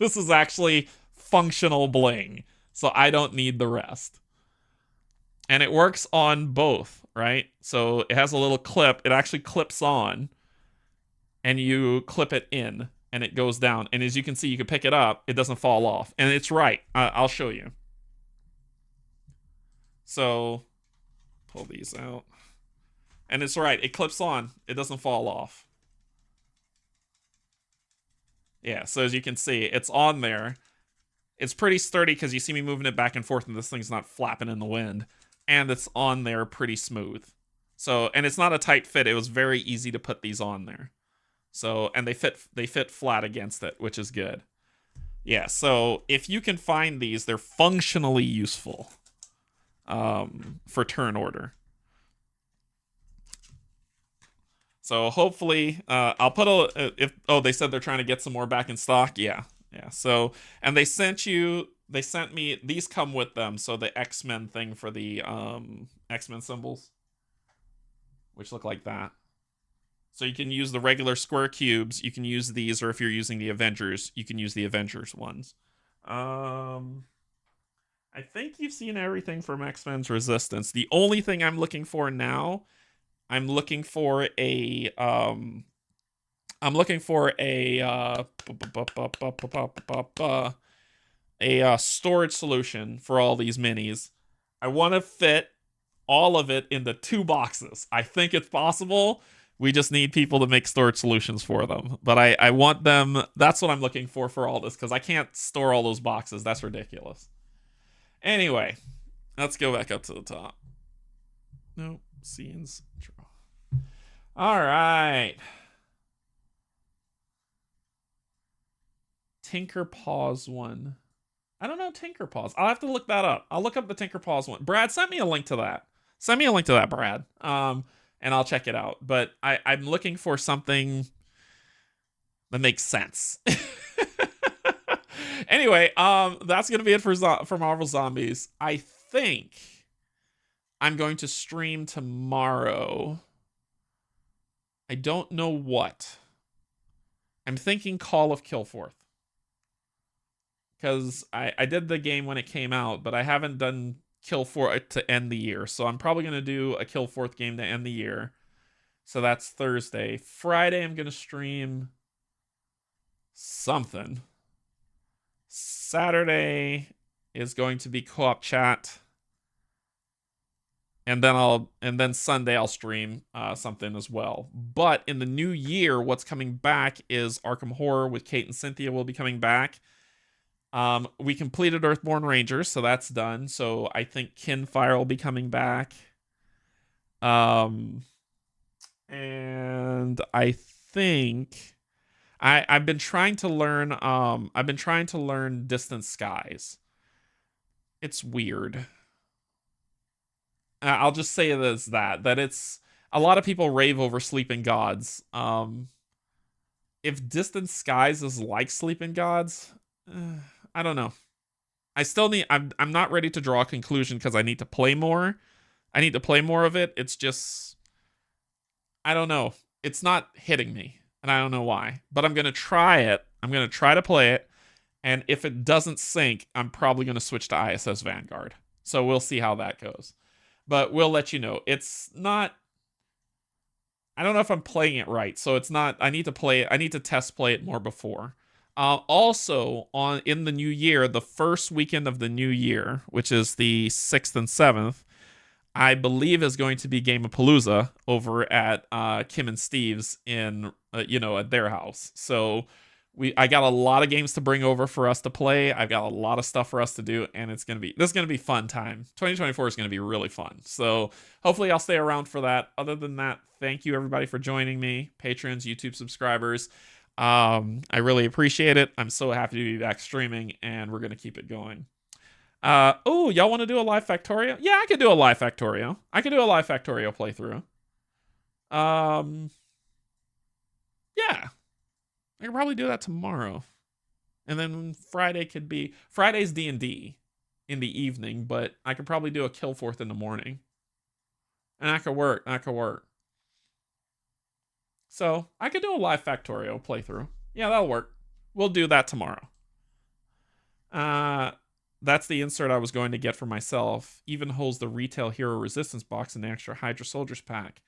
This is actually functional bling. So I don't need the rest. And it works on both, right? So it has a little clip. It actually clips on. And you clip it in. And it goes down. And as you can see, you can pick it up. It doesn't fall off. And it's right. I'll show you. So pull these out. And it's right. It clips on. It doesn't fall off. Yeah, so as you can see, it's on there. It's pretty sturdy because you see me moving it back and forth, and this thing's not flapping in the wind. And it's on there pretty smooth. So, and it's not a tight fit. It was very easy to put these on there. So, and they fit flat against it, which is good. Yeah, so if you can find these, they're functionally useful for turn order. So hopefully, I'll put they said they're trying to get some more back in stock. Yeah. So, and they sent me, these come with them. So the X-Men thing for the X-Men symbols, which look like that. So you can use the regular square cubes. You can use these, or if you're using the Avengers, you can use the Avengers ones. I I think you've seen everything from X-Men's Resistance. The only thing I'm looking for now, I'm looking for a storage solution for all these minis. I want to fit all of it into 2 boxes. I think it's possible. We just need people to make storage solutions for them. But I want them. That's what I'm looking for all this, because I can't store all those boxes. That's ridiculous. Anyway, let's go back up to the top. Nope. Scenes. All right. Tinker Paws one. I don't know Tinker Paws. I'll have to look that up. I'll look up the Tinker Paws one. Brad, send me a link to that. Send me a link to that, Brad. And I'll check it out. But I'm looking for something that makes sense. Anyway, that's gonna be it for Marvel Zombies. I think I'm going to stream tomorrow. I don't know what. I'm thinking Call of Killforth. Because I did the game when it came out, but I haven't done Killforth to end the year. So I'm probably going to do a Killforth game to end the year. So that's Thursday. Friday, I'm going to stream something. Saturday is going to be co-op chat. And then Sunday I'll stream something as well. But in the new year, what's coming back is Arkham Horror with Kate and Cynthia will be coming back. We completed Earthborn Rangers, so that's done. So I think Kinfire will be coming back. And I think I've been trying to learn Distant Skies. It's weird. I'll just say it as that it's a lot of people rave over Sleeping Gods. If Distant Skies is like Sleeping Gods, I don't know. I'm not ready to draw a conclusion because I need to play more. I need to play more of it. It's just, I don't know. It's not hitting me, and I don't know why. But I'm gonna try it. I'm gonna try to play it, and if it doesn't sync, I'm probably gonna switch to ISS Vanguard. So we'll see how that goes. But we'll let you know. It's not, I don't know if I'm playing it right. So it's not, I need to play it. I need to test play it more before. Also, in the new year, the first weekend of the new year, which is the 6th and 7th, I believe is going to be Game-a-Palooza over at Kim and Steve's in, at their house. So I got a lot of games to bring over for us to play. I've got a lot of stuff for us to do, and this is gonna be fun time. 2024 is gonna be really fun. So hopefully I'll stay around for that. Other than that, thank you everybody for joining me, patrons, YouTube subscribers. I really appreciate it. I'm so happy to be back streaming, and we're gonna keep it going. Oh, y'all want to do a live Factorio? Yeah, I could do a live Factorio. Playthrough. Yeah. I could probably do that tomorrow. And then Friday's D&D in the evening, but I could probably do a Killforth in the morning. And that could work. So, I could do a live Factorio playthrough. Yeah, that'll work. We'll do that tomorrow. That's the insert I was going to get for myself. Even holds the retail Hero Resistance box in the extra Hydra Soldiers pack.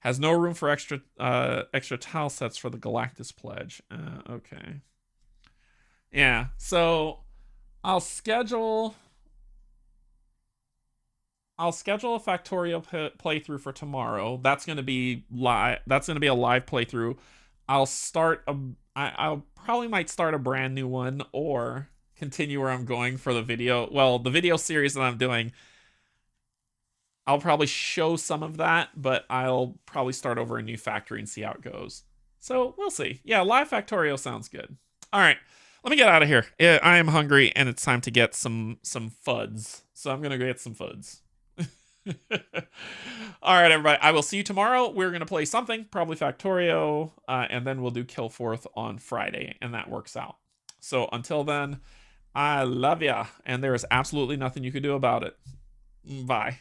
Has no room for extra tile sets for the Galactus pledge. Okay. Yeah, so I'll schedule a Factorio playthrough for tomorrow. That's going to be live. That's going to be a live playthrough. I'll probably might start a brand new one or continue where I'm going for the video. Well, the video series that I'm doing, I'll probably show some of that, but I'll probably start over a new factory and see how it goes. So we'll see. Yeah, live Factorio sounds good. All right, let me get out of here. I am hungry, and it's time to get some fuds. So I'm gonna go get some fuds. All right, everybody. I will see you tomorrow. We're gonna play something, probably Factorio, and then we'll do Killforth on Friday, and that works out. So until then, I love ya, and there is absolutely nothing you can do about it. Bye.